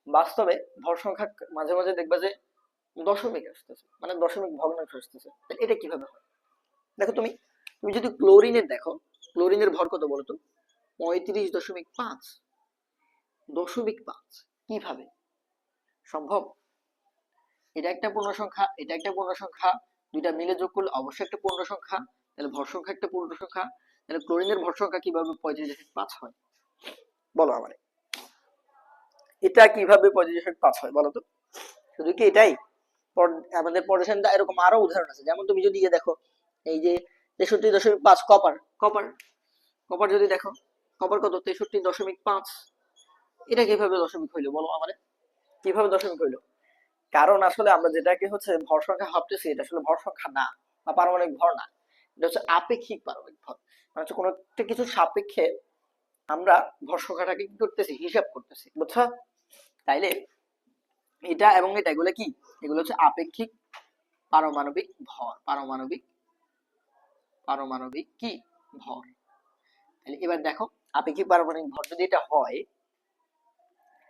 বাস্তবে ভর সংখ্যা মাঝে মাঝে দেখবা যে দশমিক আসতেছে, মানে দশমিক ভগ্নাংশ আসতেছে, তাহলে এটা কিভাবে হয় দেখো তুমি, তুমি যদি ক্লোরিনের দেখো, ক্লোরিনের ভর কত বলতো, 35.5, দশমিক 5, কিভাবে সম্ভব? এটা একটা পূর্ণ সংখ্যা, এটা একটা পূর্ণ সংখ্যা, দুইটা মিলে যোগ করলে অবশ্যই একটা পূর্ণ সংখ্যা, তাহলে ভর সংখ্যা একটা পূর্ণ সংখ্যা, তাহলে ক্লোরিনের ভর সংখ্যা কিভাবে 35.5 হয় বলো আমারে, এটা কিভাবে 35.5 হয় বলো তো? শুধু কি এটাই? আমাদের পড়াশোনাটা এরকম আরো উদাহরণ আছে, যেমন তুমি যদি দেখো এই যে 63.5 কপার, কপার কপার যদি দেখো, কপার কত 63.5, এটা কিভাবে দশমিক হইলো বলো আমারে, কিভাবে দশমিক হইলো? কারণ আসলে আমরা যেটাকে হচ্ছে ভর সংখ্যা ভাবতেছি, এটা আসলে ভর সংখ্যা না বা পারমাণবিক ভর না, এটা হচ্ছে আপেক্ষিক পারমাণবিক ভর, মানে হচ্ছে কোনো একটা কিছুর সাপেক্ষে আমরা ভর সংখ্যাটাকে কি করতেছি, হিসাব করতেছি, বুঝছো? তাইলে এটা এবং এটা এগুলো কি, এগুলো হচ্ছে আপেক্ষিক পারমাণবিক ভর, পারমাণবিক, পারমাণবিক কি ভর। তাহলে এবার দেখো, আপেক্ষিক পারমাণবিক ভর যদি এটা হয়,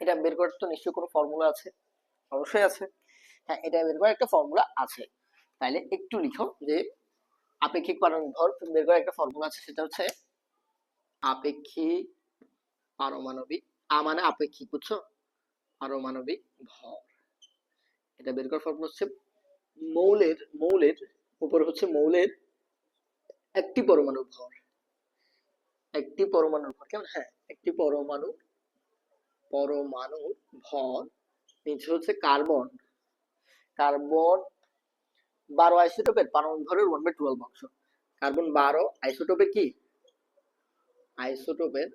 এটা বের করার তো নিশ্চয়ই কোনো ফর্মুলা আছে, অবশ্যই আছে। হ্যাঁ, এটা বের করার একটা ফর্মুলা আছে, তাইলে একটু লিখো যে আপেক্ষিক পারমাণবিক ভর বের করার একটা ফর্মুলা আছে, সেটা হচ্ছে আপেক্ষিক পারমাণবিক, মানে আপেক্ষিক, বুঝছো, পারমাণবিক ভর। এটা বের করার ফর্মুলা হচ্ছে মৌলের, মৌলের উপর হচ্ছে মৌলের একটি পরমাণুর ভর, একটি পরমাণুর ভর, কেমন, হ্যাঁ, একটি পরমাণু, পরমাণুর ভর নিচে হচ্ছে কার্বন, কার্বন 12 আইসোটোপের পারমাণবিক ভরের 1/12 অংশ, কার্বন 12 আইসোটোপের কি, আইসোটোপের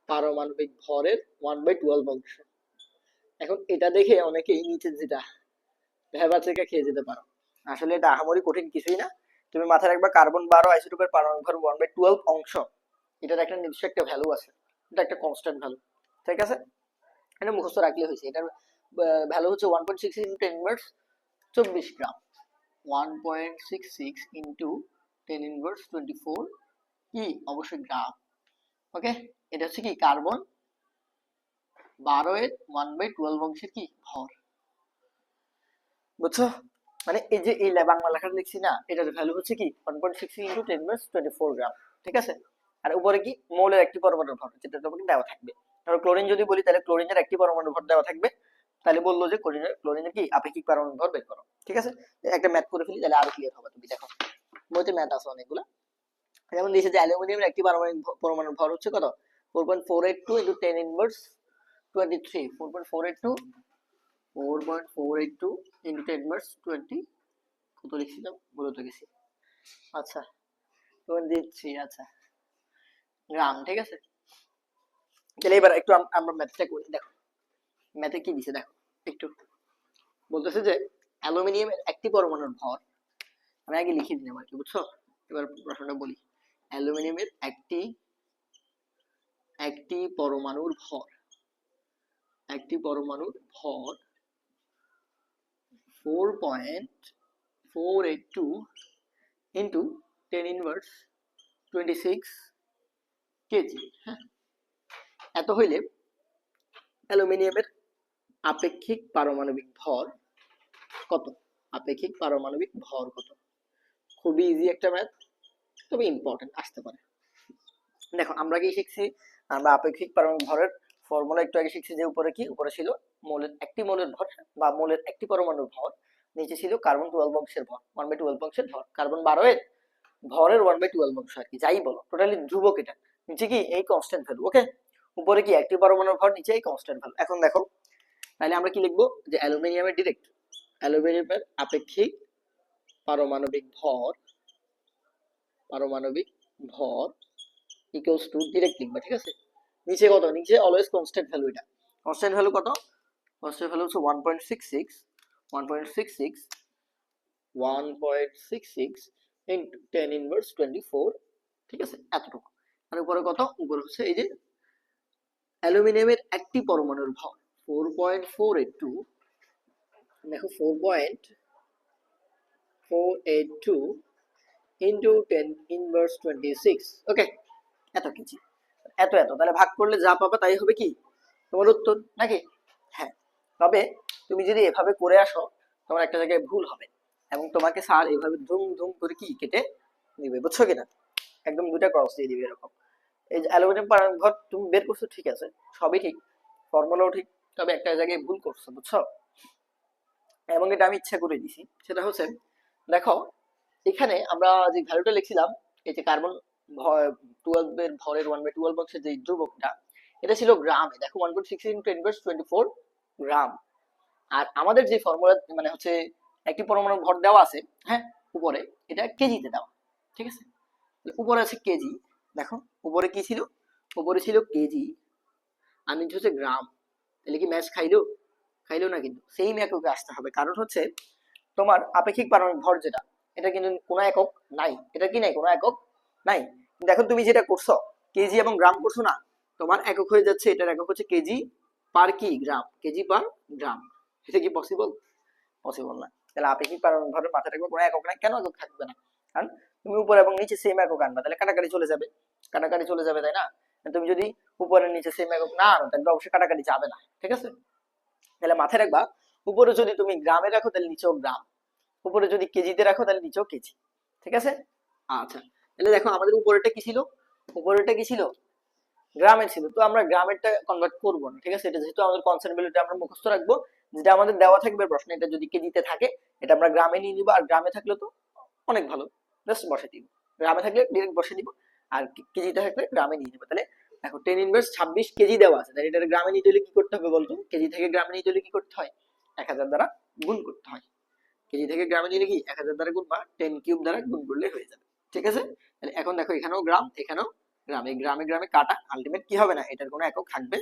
পারমাণবিক ভরের 1/12 অংশ। এখন এটা দেখে অনেকেই নিচে যেটা ভেবা থেকে খেয়ে যেতে পারো, আসলে এটা আহামরি কঠিন কিছুই না। তুমি মাথায় রাখবা কার্বন 12 আইসোটোপের পারমাণবিক ভর 1/12 অংশ, এটার একটা নির্দিষ্ট একটা ভ্যালু আছে, এটা একটা কনস্ট্যান্ট ভ্যালু। ঠিক আছে, এটা মুখস্থ রাখলে হয়েছে, এটার ভ্যালু হচ্ছে 1.66 ইন্টু 10 ইনভার্স 24 গ্রাম, 1.66 ইন্টু 10 ইনভার্স 24 কি অবশ্যই গ্রাম। ওকে, এটা হচ্ছে কি কার্বন 12 এর 1/12 অংশের কি ভর, বুঝছো? মানে এই যে এই বাংলা লেখাটা লিখছি না, এটার ভ্যালু হচ্ছে কি 1.66 ইন্টু 10 ইনভার্স 24 গ্রাম। ঠিক আছে, আর উপরে কি মৌলের একটি পরমাণুর ভর, যেটা তোমাকে দেওয়া থাকবে। আর ক্লোরিন যদি বলি, তাহলে ক্লোরিনের একটি পরমাণুর ভর দেওয়া থাকবে, তাহলে বললো যে ক্লোরিনের কি আপেক্ষিক পারমাণবিক ভর বের করো। ঠিক আছে, একটা ম্যাথ করে ফেলি তাহলে আরো ক্লিয়ার হবে। তুমি দেখো বইতে ম্যাথ আছে অনেকগুলা, যেমন দিয়েছে যে অ্যালুমিনিয়ামের একটি পরমাণুর ভর হচ্ছে কত 4.482 ইন্টু 10 ইনভার্স 23 4.482 4.482 ইন্টু 10 ইনভার্স 20 কত লিখছিলাম বলতে গেছি আচ্ছা 23 আচ্ছা গ্রাম ঠিক আছে। তাহলে এবার একটু আমরা ম্যাথটা করি দেখো ম্যাথে কি দিছে দেখো একটু বলতেছে যে অ্যালুমিনিয়ামের একটি পরমাণুর ভর আমি আগে লিখে দিলাম আর কি বুঝছো। এবার প্রশ্নটা বলি অ্যালুমিনিয়ামের একটি একটি পরমাণুর ভর একটি পরমাণুর ভর 4.482 ইন্টু 10 ইনভার্স 26 কেজি। হ্যাঁ এত হইলে অ্যালুমিনিয়ামের আপেক্ষিক পারমাণবিক ভর কত আপেক্ষিক পারমাণবিক ভর কত। খুবই ইজি একটা ম্যাথ তবে ইম্পর্টেন্ট আসতে পারে। দেখো আমরা কি শিখছি আমরা আপেক্ষিক পারমাণবিক ভরের ফর্মুলা একটু আগে শিখছি যে উপরে কি উপরে ছিল মৌলের একটি মৌলের ভর বা মৌলের একটি পরমাণুর ভর নিচে ছিল কার্বন 12 অংশের ভর 1/12 অংশের ভর কার্বন 12 এর ভরের 1/12 অংশ আর কি যাই বলো টোটালি ধ্রুবক এটা নিচে কি এই কনস্ট্যান্ট ভ্যালু ওকে উপরে কি একটি পরমাণুর ভর নিচে এই কনস্ট্যান্ট ভ্যালু। এখন দেখো তাহলে আমরা কি লিখবো যে অ্যালুমিনিয়ামের ডিরেক্ট অ্যালুমিনিয়ামের আপেক্ষিক পারমাণবিক ভর ইকুয়ালস টু ডিরেক্ট লিখবা ঠিক আছে। নিচে কত নিচে অলওয়েজ কনস্ট্যান্ট ভ্যালু এটা কনস্ট্যান্ট ভ্যালু কত কনস্ট্যান্ট ভ্যালু হচ্ছে 1.66 1.66 1.66 ইনটু 10 ইনভার্স 24 ঠিক আছে এতটুকু। আর উপরে কত উপরে হচ্ছে এই যে অ্যালুমিনিয়ামের একটি পরমাণুর ভর 4.482 দেখো 4.482 ইনটু 10 ইনভার্স 26 ওকে এত কেজি এত তাহলে ভাগ করলে যা পাবা তাই হবে কি তোমার উত্তর নাকি। হ্যাঁ তবে তুমি যদি এভাবে করে আসো তোমার একটা জায়গায় ভুল হবে এবং তোমাকে স্যার এভাবে ধুম ধুম করে কি কেটে দিবে বুঝছো কিনা একদম দুটা ক্রস দিয়ে দিবে এরকম। এই যে অ্যালুমিনিয়াম ভর তুমি বের করছো ঠিক আছে সবই ঠিক ফর্মুলাও ঠিক তবে একটা জায়গায় ভুল করছো বুঝছো এবং এটা আমি ইচ্ছা করে দিছি সেটা হচ্ছে দেখো এখানে আমরা যে ভ্যালুটা লিখছিলাম এই যে কার্বন 12 এর ভরের 1/12 অংশের যে ধ্রুবকটা এটা ছিল গ্রামে দেখো 1.6 ইনটু 10 ইনভার্স 24 গ্রাম। আর আমাদের যে ফর্মুলা মানে হচ্ছে একটি পরমাণু ভর দেওয়া আছে হ্যাঁ উপরে এটা কেজিতে দেওয়া ঠিক আছে। উপরে আছে কেজি দেখো উপরে কি ছিল উপরে ছিল কেজি আর নিচে হচ্ছে গ্রাম তাহলে কি ম্যাচ খাইলো না কিন্তু সেম এককে আসতে হবে কারণ হচ্ছে তোমার আপেক্ষিক পারমাণবিক ভর যেটা এটা কিন্তু কোনো একক নাই এটা কি নাই কোনো একক নাই। দেখো তুমি যেটা করছো কেজি এবং গ্রাম করছো না তোমার একক হয়ে যাচ্ছে এটার একক হচ্ছে কেজি পার কি গ্রাম কেজি পার গ্রাম এটা কি পসিবল পসিবল না। তাহলে আপেক্ষিক পারমাণবিক ভরের মাথায় রাখবে কোনো একক নাই কেন একক থাকবে না কারণ তুমি উপর এবং নিচে সেম একক আনবা তাহলে কাটাকাটি চলে যাবে তাই না। তুমি যদি উপরে নিচে সেম একক না আনো তাহলে অবশ্যই কাটাকাটি যাবে না ঠিক আছে। তাহলে মাথায় রাখবা উপরে যদি তুমি গ্রামে রাখো তাহলে নিচেও গ্রাম উপরে যদি কেজিতে রাখো তাহলে নিচেও কেজি ঠিক আছে। আচ্ছা তাহলে দেখো আমাদের উপরেটা কি ছিল উপরেটা কি ছিল গ্রামের ছিল তো আমরা গ্রামেরটা কনভার্ট করবো না ঠিক আছে। এটা যেহেতু আমাদের কনস্ট্যান্ট ভ্যালুটা আমরা মুখস্থ রাখবো যেটা আমাদের দেওয়া থাকবে প্রশ্নে এটা যদি কেজিতে থাকে এটা আমরা গ্রামে নিয়ে নিবো আর গ্রামে থাকলে তো অনেক ভালো জাস্ট বসে দিব গ্রামে থাকলে ডিরেক্ট বসে দিব আর কেজিতে থাকলে গ্রামে নিয়ে নিবো। তাহলে দেখো 10 ইনভার্স 26 কেজি দেওয়া আছে তাহলে এটা গ্রামে নিতে হলে কি করতে হবে বলতো কেজি থেকে গ্রামে নিতে হলে কি করতে হয় 1000 দ্বারা গুণ করতে হয় কেজি থেকে গ্রামে নিলে কি 1000 দ্বারা গুণ বা 10 কিউব দ্বারা গুণ করলে হয়ে যাবে ঠিক আছে। তাহলে এখন দেখো এখানেও গ্রাম এখানেও গ্রাম এই গ্রামে গ্রামে কাটা আলটিমেট কি হবে না এটার কোনো একক থাকবে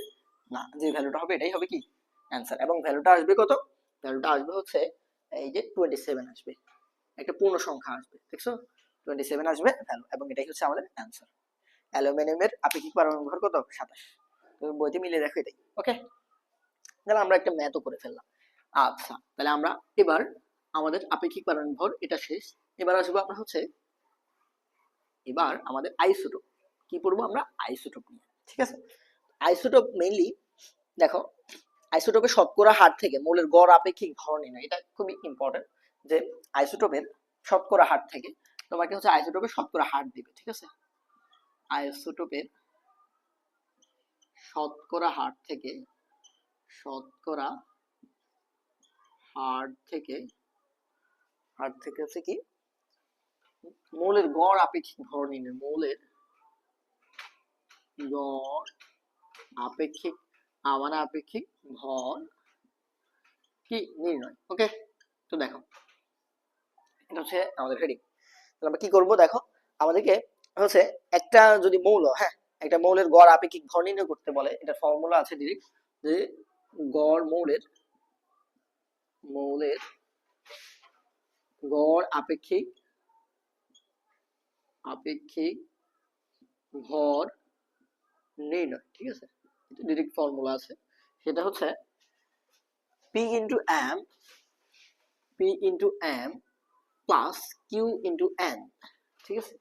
না যে ভ্যালুটা হবে এটাই হবে কি অ্যান্সার এবং ভ্যালুটা আসবে কত ভ্যালুটা আসবে হচ্ছে এই যে 27 আসবে একটা পূর্ণ সংখ্যা আসবে দেখছো 27 আসবে ভ্যালু এবং এটাই হচ্ছে আমাদের অ্যান্সার। অ্যালুমিনিয়ামের আপেক্ষিক পারমাণবিক ভর কত 27 তুমি বইতে মিলিয়ে দেখো এটাই ওকে। তাহলে আমরা একটা ম্যাথও করে ফেললাম। আচ্ছা তাহলে আমরা এবার আমাদের আপেক্ষিক পারমাণবিক ভর এটা শেষ এবার আসবো আমরা হচ্ছে এবার আমাদের আইসোটোপ কি পড়বো আমরা আইসোটোপ নিয়ে ঠিক আছে। আইসোটোপ মেইনলি দেখো আইসোটোপের শতকরা হার থেকে মৌলের গড় আপেক্ষিক ভর নির্ণয় এটা খুবই ইম্পর্টেন্ট যে আইসোটোপের শতকরা হার থেকে তোমাকে হচ্ছে আইসোটোপের শতকরা হার দিবে ঠিক আছে। আইসোটোপের শতকরা হার থেকে শতকরা হার থেকে হচ্ছে কি মৌলের গড় আপেক্ষিক ভর নির্ণয়, মৌলের গড় আপেক্ষিক মানে আপেক্ষিক ভর কি নির্ণয়। ওকে, তো দেখো এটা হচ্ছে আমাদের হেডিং। তাহলে আমরা কি করব দেখো, আমাদেরকে হচ্ছে একটা যদি মৌল, হ্যাঁ একটা মৌলের গড় আপেক্ষিক ভর নির্ণয় করতে বলে, এটা ফর্মুলা আছে ডিরেক্ট, যে গড় মৌলের গড় আপেক্ষিক ভর নির্ণয়, ঠিক আছে, ডিরেক্ট ফর্মুলা আছে, সেটা হচ্ছে P into M plus Q into N, ঠিক আছে,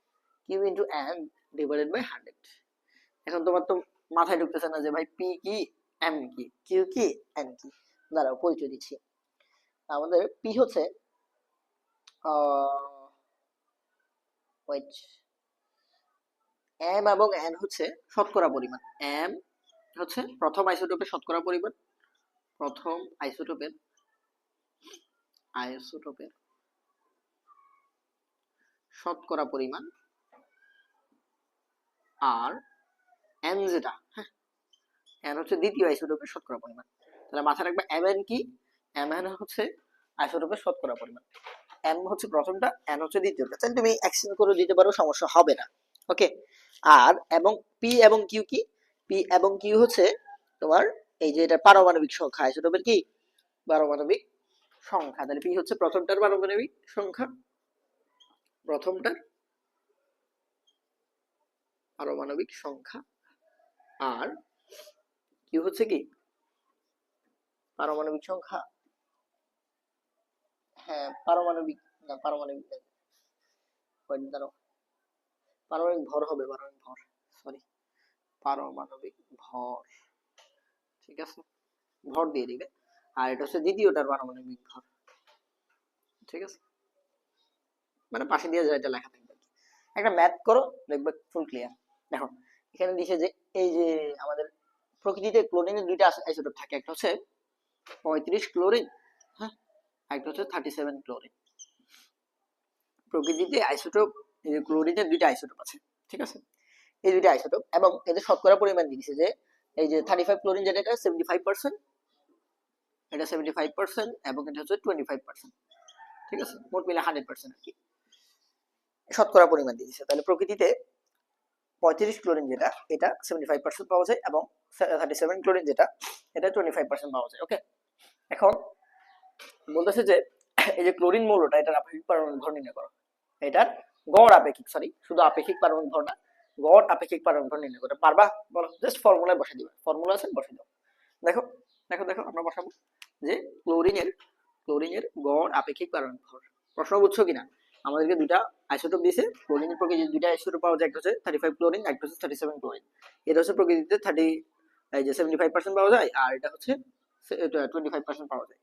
Q into N divided by 100। এখন তোমার তো মাথায় ঢুকতেছে না যে ভাই P কি M কি Q কি N কি, দাঁড়াও পরিচয় দিচ্ছি। আমাদের P হচ্ছে ওয়েট, M এবং N হচ্ছে শতকরা পরিমাণ। M হচ্ছে প্রথম আইসোটোপের শতকরা পরিমাণ, প্রথম আইসোটোপের শতকরা পরিমাণ, আর N যেটা, হ্যাঁ N হচ্ছে দ্বিতীয় আইসোটোপের শতকরা পরিমাণ। তাহলে মাথায় রাখবে Mn কি, Mn হচ্ছে আইসোটোপের শতকরা পরিমাণ, M হচ্ছে প্রথমটা, N হচ্ছে দ্বিতীয়টা। তাহলে তুমি এক্সচেঞ্জ করে দিতে পারো, সমস্যা হবে না। ওকে, আর এবং P এবং Q কি, P এবং Q হচ্ছে তোমার এই যে এটা পারমাণবিক সংখ্যা, আইসোটোপের কি পারমাণবিক সংখ্যা। তাহলে P হচ্ছে প্রথমটার পারমাণবিক সংখ্যা, প্রথমটার পারমাণবিক সংখ্যা, আর Q হচ্ছে কি পারমাণবিক সংখ্যা, হ্যাঁ পারমাণবিক না, পারমাণবিক দাঁড়াও, পারমাণবিক ভর হবে, পারমাণবিক ভর, সরি পারমাণবিক ভর, ঠিক আছে, ভর দিয়ে দিবে। আর এটা হচ্ছে দ্বিতীয়টার পারমাণবিক ভর, ঠিক আছে, মানে পাশে দিয়ে যায় এটা লেখা থাকবে। একটা ম্যাথ করো দেখবে ফুল ক্লিয়ার। দেখো এখানে দিছে যে এই যে আমাদের প্রকৃতিতে ক্লোরিনের দুইটা আইসোটোপ থাকে, একটা হচ্ছে 35 ক্লোরিন, হ্যাঁ একটা হচ্ছে 37 ক্লোরিন। প্রকৃতিতে আইসোটোপ ক্লোরিনের দুইটা আইসোটোপ আছে, ঠিক আছে, এই দুইটা আইসোটোপ এবং এদের শতকরা পরিমাণ দিয়েছে যে এই যে 35 ক্লোরিন যেটা, এটা 75%, এটা 75% এবং এটা হচ্ছে 25%, ঠিক আছে, মোট মিলে 100% আর কি শতকরা পরিমাণ দিয়েছে। তাহলে প্রকৃতিতে 35 ক্লোরিন যেটা, এটা 75% পাওয়া যায় এবং 37 ক্লোরিন যেটা, এটা 25% পাওয়া যায়। ওকে, এখন বলতেছে যে এই যে ক্লোরিন মৌলটা, এটার আপেক্ষিক পারমাণবিক ভর নির্ণয় করো, এটার গড় আপেক্ষিক, সরি শুধু আপেক্ষিক পারমাণবিক ভর না, গড় আপেক্ষিক পারমাণবিক ভর নির্ণয় করতে পারবা? বলো, জাস্ট ফর্মুলায় বসে দিবা, ফর্মুলা আছে বসে দাও। দেখো দেখো দেখো আমরা বসাবো যে ক্লোরিনের গড় আপেক্ষিক পারমাণবিক ভর। প্রশ্ন বুঝছো কিনা? আমাদেরকে দুইটা আইসোটোপ দিয়েছে, ক্লোরিনের প্রকৃতিতে দুইটা আইসোটোপ পাওয়া যায়, একটা হচ্ছে 35 ক্লোরিন, একটা হচ্ছে 37 ক্লোরিন। এটা হচ্ছে প্রকৃতিতে 75% পাওয়া যায়, আর এটা হচ্ছে 25% পাওয়া যায়।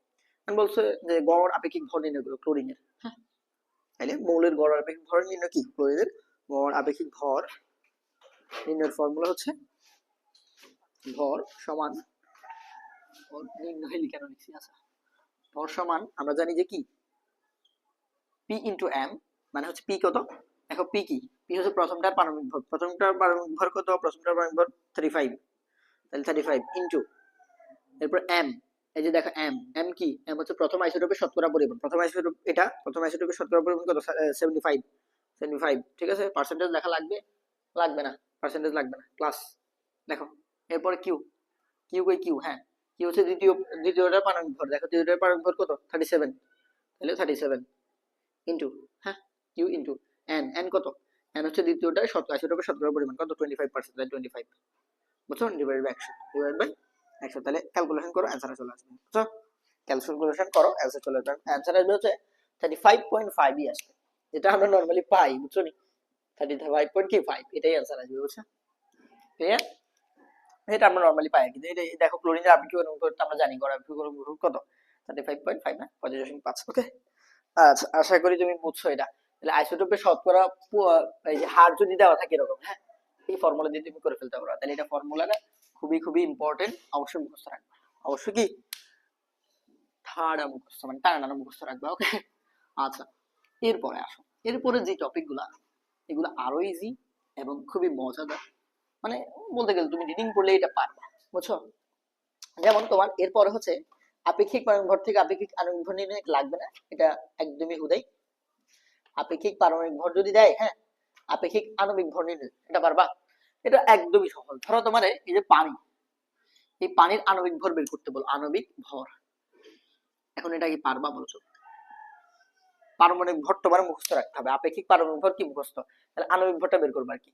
বলছে যে গড় আপেক্ষিক ভর নির্ণয় করো ক্লোরিনের, হ্যাঁ তাহলে মৌলের গড় আপেক্ষিক ভর নির্ণয় কি, ক্লোরিনের গড় আপেক্ষিক ভর নির্ণয়ের ফর্মুলা হচ্ছে ভর সমান, নির্ণয় কেন লিখছি, আচ্ছা ভর সমান আমরা জানি যে কি P into M, মানে হচ্ছে P কত, দেখো P কি, P হচ্ছে প্রথমটার পারমাণবিক ভর, প্রথমটার পারমাণবিক ভর কত, প্রথমটার পারমাণবিক ভর 35, তাহলে 35 ইনটু এরপর M, এই যে দেখো M কি, M হচ্ছে প্রথম আইসোটোপের শতকরা পরিমাণ, প্রথম আইসোটোপ এটা, প্রথম আইসোটোপের শতকরা পরিমাণ কত, 75, ঠিক আছে, পার্সেন্টেজ লেখা লাগবে, লাগবে না, পার্সেন্টেজ লাগবে না, প্লাস দেখো এরপরে কিউ কই কিউ, হ্যাঁ কিউ হচ্ছে দ্বিতীয়টার পারমাণবিক ভর, দেখো দ্বিতীয়টার পারমাণবিক ভর কত 37, তাহলে 37 ইনটু, হ্যাঁ কিউ ইনটু এন কত, এন হচ্ছে দ্বিতীয়টার আইসোটোপের শতকরা পরিমাণ কত 25%, তাই 25 বুঝছো, ডিভাইড বাই 100, তাহলে ক্যালকুলেশন করো অ্যান্সার চলে আসবে, বুঝছো, ক্যালকুলেশন করো অ্যান্সার চলে আসবে, অ্যান্সার আসবে হচ্ছে 35.5 ই আসবে, যেটা আমরা নরমালি পাই, বুঝছো নি, 35.5 এটাই অ্যান্সার আসবে, বুঝছো, ক্লিয়ার, এটা আমরা নরমালি পাই কিন্তু এটা দেখো ক্লোরিনের আপেক্ষিক অনুপাত আমরা জানি, গড় আপেক্ষিক অনুপাত কত 35.5 না 25.5। ওকে, আচ্ছা আশা করি তুমি বুঝছো এটা। তাহলে আইসোটোপের শতকরা এই যে হার যদি দেওয়া থাকে এরকম, হ্যাঁ এই ফর্মুলা দিয়ে তুমি করে ফেলতে পারো। তাহলে এটা ফর্মুলাটা খুবই খুবই ইম্পর্টেন্ট, অবশ্যই মুখস্থ রাখবে, অবশ্যই কি ঠাড়া মুখস্থ, মানে টানা মুখস্থ রাখবে। ওকে, আচ্ছা এরপরে আসো, এরপরে যে টপিক গুলা, এগুলো আরো ইজি এবং খুবই মজাদার। মানে বলতে গেলে তুমি রিডিং পড়লে এটা পারবা, বুঝছো? যেমন তোমার এরপরে হচ্ছে আপেক্ষিক পারমাণবিক ভর থেকে আপেক্ষিক আণবিক ভর নির্ণয় লাগবে না, এটা একদমই হুদাই। আপেক্ষিক পারমাণবিক ভর যদি দেয়, হ্যাঁ, আপেক্ষিক আণবিক ভর নির্ণয় এটা পারবা, এটা একদমই সহজ। ধরো তোমার এই যে পানি, এই পানির আণবিক ভর বের করতে বলো, আণবিক ভর। এখন এটা কি পারবা বলতো? পারমাণবিক ভর তোমার মুখস্থ রাখতে হবে। আপেক্ষিক পারমাণবিক ভর কি মুখস্থ, তাহলে আণবিক ভরটা বের করবা আর কি।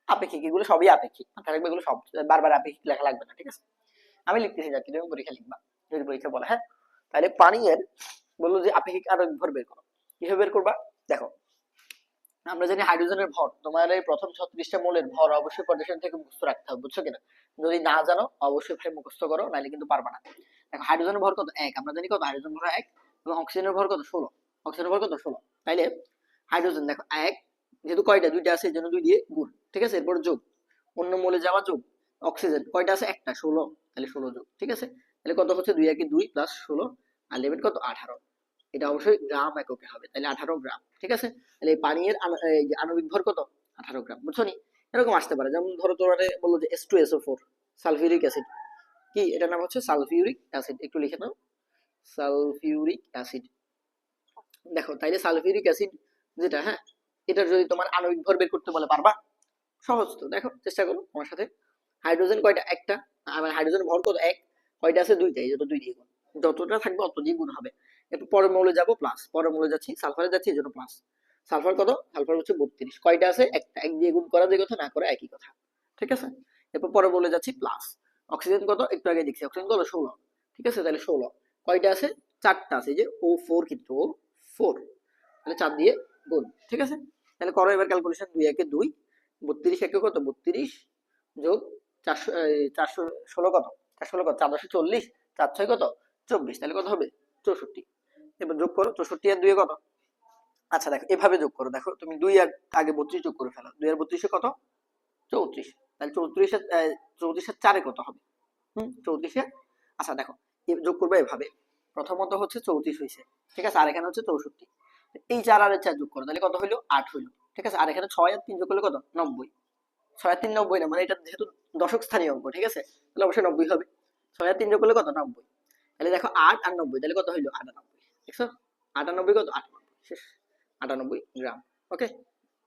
আপেক্ষিক, এগুলো সবই আপেক্ষিক, মাথায় রাখবে, এগুলো সব বারবার আপেক্ষিক লেখা লাগবে না, ঠিক আছে? আমি লিখতেছি যাচ্ছি, তুমি পরীক্ষা লিখবা যদি পরীক্ষা বলে। হ্যাঁ, তাহলে পানির বললো যে আপেক্ষিক আণবিক ভর বের করো। কিভাবে বের করবা দেখো, আমরা জানি হাইড্রোজেনের ভর, তোমার এই প্রথম 36টা মৌলের ভর অবশ্যই পর্যবেক্ষণ থেকে মুখস্থ রাখতে হবে, বুঝছো কিনা? যদি না জানো অবশ্যই ভাই মুখস্থ করো, নাহলে কিন্তু পারবা না। দেখো হাইড্রোজেনের ভর কত, 1, আমরা জানি কত, হাইড্রোজেন ভর 1, এবং অক্সিজেনের ভর কত, 16। অক্সিজেনের ভর কত, 16। তাইলে হাইড্রোজেন দেখো 1, যেহেতু কয়টা, দুইটা আছে, এই জন্য 2 দিয়ে গুণ, ঠিক আছে? এরপর যোগ, অন্য মৌলে যাওয়া যোগ, অক্সিজেন কয়টা আছে, একটা, 16, তাহলে 16 যোগ, ঠিক আছে? তাহলে কত হচ্ছে, 2 একে 2 প্লাস 16 আর লিমিট কত, 18। এটা অবশ্যই গ্রাম এককে হবে, তাহলে 18 গ্রাম, ঠিক আছে? তাহলে এই পানির এই যে আণবিক ভর কত, 18 গ্রাম, বুঝছো নি? এরকম আসতে পারে, যেমন ধরো তোমার বললো যে H2SO4 সালফিউরিক অ্যাসিড, কি এটার নাম হচ্ছে সালফিউরিক অ্যাসিড, একটু লিখে নাও, সালফিউরিক অ্যাসিড। দেখো তাইলে সালফিউরিক অ্যাসিড যেটা, হ্যাঁ, এটার যদি তোমার আণবিক ভর বের করতে বলে, পারবা? সহজ তো, দেখো চেষ্টা করো আমার সাথে। হাইড্রোজেন কয়টা, একটা, আমার হাইড্রোজেন ভর কত, 1, কয়টা আছে, দুইটা, এই যত 2 দিয়ে গুণ, যতটা থাকবে অত দিয়ে গুণ হবে। এরপর পরের মৌলে যাবো, প্লাস, পরের মৌলে যাচ্ছি, সালফারে যাচ্ছি, এই জন্য প্লাস। সালফার কত, সালফার হচ্ছে 32, কয়টা আছে, একটা, 1 দিয়ে গুণ করা যে কথা, না করে একই কথা, ঠিক আছে? এরপর পরের মৌলে যাচ্ছি, প্লাস। অক্সিজেন কত, একটু আগে দেখছি, অক্সিজেন কত, 16, ঠিক আছে? তাহলে 16, কয়টা আছে, চারটা আছে, এই যে O4, কিন্তু O4, তাহলে 4 দিয়ে গুণ, ঠিক আছে? তাহলে করো এবার ক্যালকুলেশন, 2 একে 2, 32 একে কত, 32 যোগ 400, 416 কত, 416 কত, 440, 4 6 কত, 24, তাহলে কত হবে, 64। এবার যোগ করো, 64 আর 2 কত। আচ্ছা দেখো এভাবে যোগ করো, দেখো তুমি 2 আর আগে 32 যোগ করে ফেলো, 2 আর 32 কত, 34, তাহলে 34 এর 34 এর 4 কত হবে, 34 এর। আচ্ছা দেখো যোগ করবে এভাবে, প্রথমত হচ্ছে 34 হয়েছে, ঠিক আছে? আর এখানে হচ্ছে 64, এই 4 আর 4 যোগ করো, তাহলে কত হইলো, 8 হইলো, ঠিক আছে? আর এখানে 6 আর 3 যোগ করলে কত, 90। 6 আর 3 90 না, মানে এটা যেহেতু দশক স্থানীয় অঙ্ক, ঠিক আছে? তাহলে অবশ্যই 90 হবে। 6 আর 3 যোগ করলে কত, 90। তাহলে দেখো 8 আর 90, তাহলে কত হইলো, 98, দেখছো? 98 কত, 98, শেষ, 98 গ্রাম। ওকে,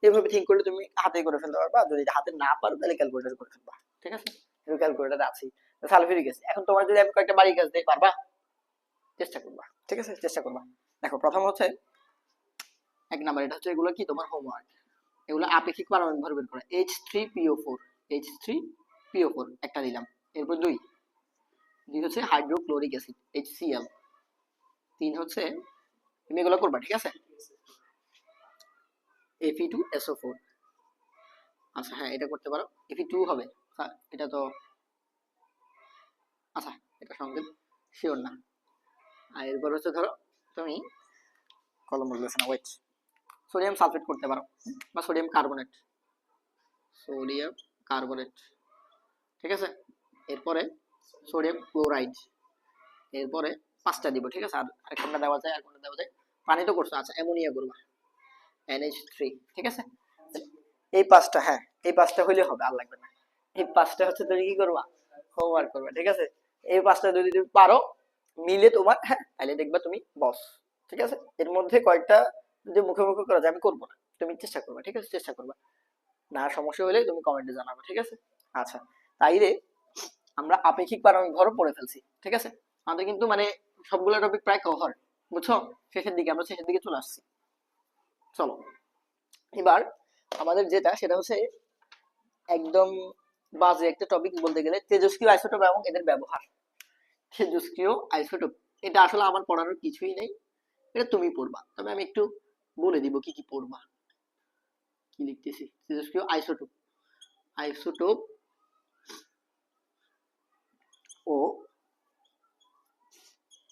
এইভাবে থিঙ্ক করলে তুমি হাতে করে ফেলতে পারবা, যদি হাতে না পারো তাহলে ক্যালকুলেটর করে ফেলবা, ঠিক আছে? এর ক্যালকুলেটর আছে। সালফিউরিক অ্যাসিড, এখন তোমার যদি আমি কয়েকটা বাড়ি কাজ দিই, পারবা? চেষ্টা করবা, ঠিক আছে? চেষ্টা করবা। দেখো প্রথম হচ্ছে 1 নাম্বার, এটা হচ্ছে এগুলো কি তোমার হোমওয়ার্ক, এগুলো আপেক্ষিক পারমাণবিক ভর বের করা, H3PO4, H3PO4 একটা দিলাম। এরপর 2 হচ্ছে হাইড্রোক্লোরিক অ্যাসিড, HCl। 3 হচ্ছে, তুমি এগুলো করবা, ঠিক আছে? Fe2SO4, আচ্ছা হ্যাঁ এটা করতে পারো, Fe2 হবে, হ্যাঁ এটা তো, আচ্ছা এটা সঙ্গে শিওর না। আর এরপর হচ্ছে ধরো তুমি কলম বলতেছে না, ওয়েট, সোডিয়াম সালফেট করতে পারো, বা সোডিয়াম কার্বনেট, সোডিয়াম কার্বনেট, ঠিক আছে? এরপরে সোডিয়াম ক্লোরাইড, এরপরে 5টা দিব, ঠিক আছে? আর কোনটা দেওয়া যায়, আর কোনটা দেওয়া যায়, পানি তো করছো, আচ্ছা অ্যামোনিয়া করবা, NH3, ঠিক আছে? এই 5টা, হ্যাঁ এই 5টা হইলে হবে, আর লাগবে না। এই 5টা হচ্ছে তুমি কি করবা, হোমওয়ার্ক করবা, ঠিক আছে? এই 5টা যদি তুমি পারো মিলে তোমার, হ্যাঁ, তাহলে দেখবা তুমি বস, ঠিক আছে? এর মধ্যে কয়েকটা যদি মুখে মুখে করা যায়, আমি করবো না, তুমি চেষ্টা করবা, ঠিক আছে? চেষ্টা করবা, না সমস্যা হলে তুমি কমেন্টে জানাবে, ঠিক আছে? আচ্ছা, তাইলে আমরা আপেক্ষিক পারমাণবিক ভরও পড়ে ফেলছি, ঠিক আছে? আমাদের কিন্তু মানে সবগুলো টপিক প্রায় কভার, বুঝছো? শেষের দিকে, আমরা শেষের দিকে চলে আসছি। চলো এবার আমাদের যেটা, সেটা হচ্ছে একদম বাজে একটা টপিক বলতে গেলে, তেজস্ক্রিয় আইসোটোপ এবং এদের ব্যবহার। তেজস্ক্রিয় আইসোটোপ, এটা আসলে আমার পড়ানোর কিছুই নেই, এটা তুমি পড়বা, তবে আমি একটু বলে দিব কি কি পড়বা। কি লিখতেছি, তেজস্ক্রিয় আইসোটোপ, আইসোটোপ ও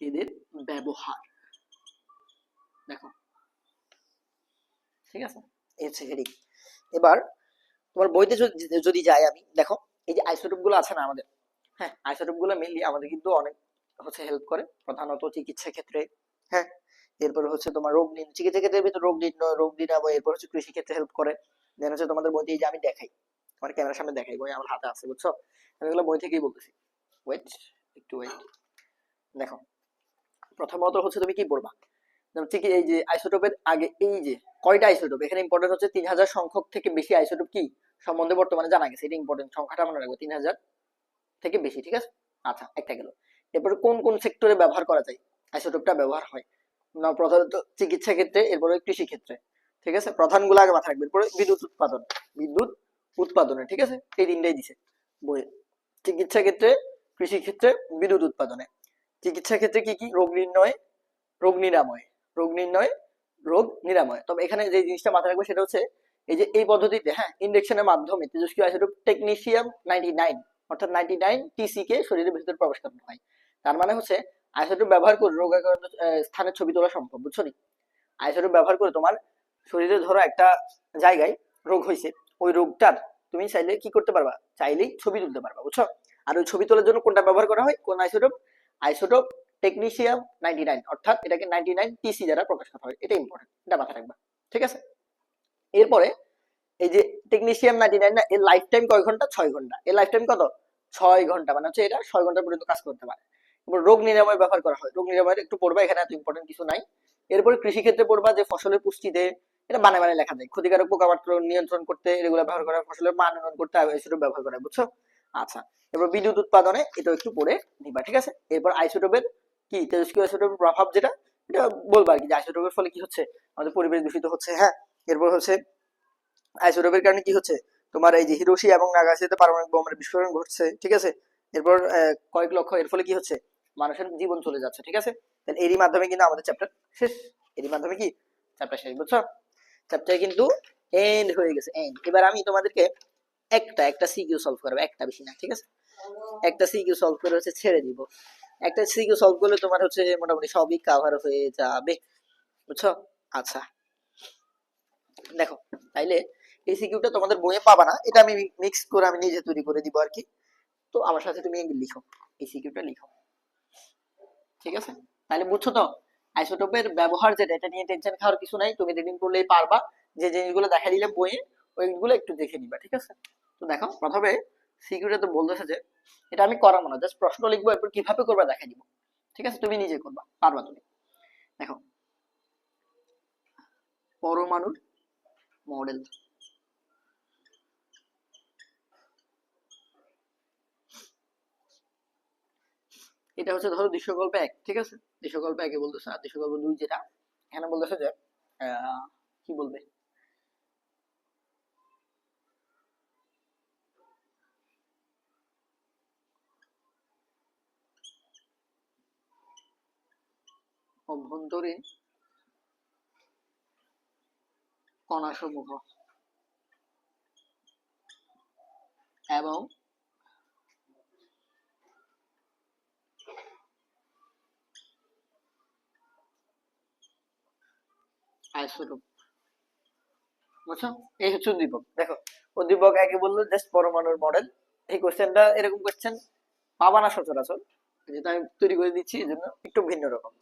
এদের ব্যবহার, দেখো, ঠিক আছে? এই হচ্ছে হেডিং। এবার তোমার বইতে যদি যাই আমি, দেখো এই যে আইসোটোপ গুলো আছে না আমাদের, হ্যাঁ আইসোটোপ গুলো মেইনলি আমাদের কিন্তু অনেক হচ্ছে হেল্প করে, প্রধানত চিকিৎসা ক্ষেত্রে, হ্যাঁ, এরপরে হচ্ছে তোমার চিকিৎসা ক্ষেত্রের ভিতর রোগ নির্ণয়, রোগ নিরাময়, এরপর হচ্ছে কৃষি ক্ষেত্রে হেল্প করে। দেন হচ্ছে তোমাদের বই দিয়ে যে আমি দেখাই, আমার ক্যামেরার সামনে দেখাই, বই আমার হাতে আছে বুঝছো, আমি এগুলো বই থেকেই বলতেছি। ওয়েট, একটু ওয়েট। দেখো, প্রথমত হচ্ছে তুমি কি পড়বা, যেমন ঠিক এই যে আইসোটোপের আগে এই যে কয়টা আইসোটোপ, এখানে ইম্পর্টেন্ট হচ্ছে 3000 সংখ্যক থেকে বেশি আইসোটোপ কি সম্বন্ধে বর্তমানে জানা গেছে, এটা ইম্পর্টেন্ট, সংখ্যাটা মনে রাখবো 3000 থেকে বেশি, ঠিক আছে। আচ্ছা, একটা গেল। এরপরে কোন কোন সেক্টরে ব্যবহার করা যায় আইসোটোপটা ব্যবহার হয় না, প্রধানত চিকিৎসা ক্ষেত্রে, এরপরে কৃষি ক্ষেত্রে, ঠিক আছে। প্রধানগুলো আগে মাথায় রাখবে, এরপরে বিদ্যুৎ উৎপাদন, বিদ্যুৎ উৎপাদনে, ঠিক আছে, এই তিনটাই দিছে বইয়ে। চিকিৎসা ক্ষেত্রে, কৃষি ক্ষেত্রে, বিদ্যুৎ উৎপাদনে। চিকিৎসা ক্ষেত্রে কি কি, রোগ নির্ণয়, রোগ নিরাময়, রোগ নির্ণয়, রোগ নিরাময়। তবে এখানে যে জিনিসটা মাথায় রাখবে সেটা হচ্ছে এই যে এই পদ্ধতিতে, হ্যাঁ, ইনজেকশনের মাধ্যমে তেজস্ক্রিয় আইসোটোপ টেকনিশিয়াম 99 অর্থাৎ 99 টিসি কে শরীরের ভিতরে প্রবেশ করানো হয়। তার মানে হচ্ছে আইসোটোপ ব্যবহার করে রোগাক্রান্ত স্থানের ছবি তোলা সম্ভব, বুঝছো নি। আইসোটোপ ব্যবহার করে তোমার শরীরে ধরো একটা জায়গায় রোগ হয়েছে, ওই রোগটার তুমি চাইলে কি করতে পারবা, চাইলেই ছবি তুলতে পারবা, বুঝছো। আর ওই ছবি তোলার জন্য কোনটা ব্যবহার করা হয়, কোন আইসোটোপ, আইসোটোপ টেকনিশিয়াম 99 অর্থাৎ এটাকে 99 টিসি দ্বারা প্রকাশ করা হয়, এটা ইম্পর্টেন্ট, এটা মাথায় রাখবা, ঠিক আছে। এরপরে এই যে টেকনিশিয়াম 99 না, এর লাইফ টাইম কয় ঘন্টা, 6 ঘন্টা, এর লাইফ টাইম কত, 6 ঘন্টা, মানে হচ্ছে এটা 6 ঘন্টা পর্যন্ত কাজ করতে পারে। এরপর রোগ নিরাময় ব্যবহার করা হয়, রোগ নিরাময় একটু পড়বা, এখানে এত ইম্পর্টেন্ট কিছু নাই। এরপরে কৃষি ক্ষেত্রে পড়বা যে ফসলের পুষ্টিতে, এটা বানায় বানায় লেখা যায়, ক্ষতিকারক পোকামাকড় নিয়ন্ত্রণ করতে এগুলো ব্যবহার করা, ফসলের মান উন্নয়ন করতে আইসোটোপ ব্যবহার করা, বুঝছো। আচ্ছা, এরপর বিদ্যুৎ উৎপাদনে এটা একটু পড়ে নিবা, ঠিক আছে। এরপর আইসোটোপের কি, তেজস্ক্রিয় আইসোটোপের প্রভাব যেটা, এটা বলবা আর কি, যে আইসোটোপের ফলে কি হচ্ছে, আমাদের পরিবেশ দূষিত হচ্ছে, হ্যাঁ। এরপর হচ্ছে আইসোটোপের কারণে কি হচ্ছে, তোমার এই যে হিরোশিমা এবং নাগাসাকিতে পারমাণবিক বোমার বিস্ফোরণ ঘটছে, ঠিক আছে। এরপর কয়েক লক্ষ, এর ফলে কি হচ্ছে, মানুষের জীবন চলে যাচ্ছে, ঠিক আছে। তাহলে এরই মাধ্যমে কিন্তু আমাদের চ্যাপ্টার শেষ, এরই মাধ্যমে কি চ্যাপ্টার শেষ, বুঝছো। চ্যাপ্টার কিন্তু এন্ড হয়ে গেছে, এন্ড। এবার আমি তোমাদেরকে একটা একটা সিকিউ সলভ করবো, একটা বেশি না, ঠিক আছে। একটা সিকিউ সলভ করে হচ্ছে ছেড়ে দিব, একটা সিকিউ সলভ করলে তোমার হচ্ছে মোটামুটি সবই কাভার হয়ে যাবে, বুঝছো। আচ্ছা, দেখো, তাইলে এই সিকিউটা তোমাদের বইয়ে পাবা না, এটা আমি মিক্স করে আমি নিজে তৈরি করে দিব আর কি। তো আমার সাথে তুমি লিখো, এই সিকিউটা লিখো, ঠিক আছে। তাহলে বুঝছো তো আইসোটোপের ব্যবহার যেটা, এটা নিয়ে টেনশন খাওয়ার কিছু নাই, তুমি রিডিং করলেই পারবা। যে জিনিসগুলো দেখা দিলে বইয়ে, ওইগুলো একটু দেখে নিবা, ঠিক আছে। তো দেখো, প্রথমে সিকিউটা তো বলতেছে যে এটা আমি করাবো না, জাস্ট প্রশ্ন লিখবো, এরপর কিভাবে করবা দেখা দিব, ঠিক আছে, তুমি নিজে করবা, পারবা তুমি। দেখো, পরমাণুর মডেল, এটা হচ্ছে ধরো দৃশ্যকল্প 1, ঠিক আছে। দৃশ্যকল্প 1 বলতেছে, আর দৃশ্যকল্প 2 যেটা, এখানে বলতেছে যে কি বলবে, অভ্যন্তরীণ কণাসমূহ এবং আইসোটোপ, বুঝছো। এই হচ্ছে উদ্দীপক। দেখো, উদ্দীপক 1 বললো জাস্ট পরমাণুর মডেল। এই কোশ্চেনটা, এরকম কোশ্চেন পাবা না সচরাচর, যেটা আমি তৈরি করে দিচ্ছি, এই জন্য একটু ভিন্ন রকম।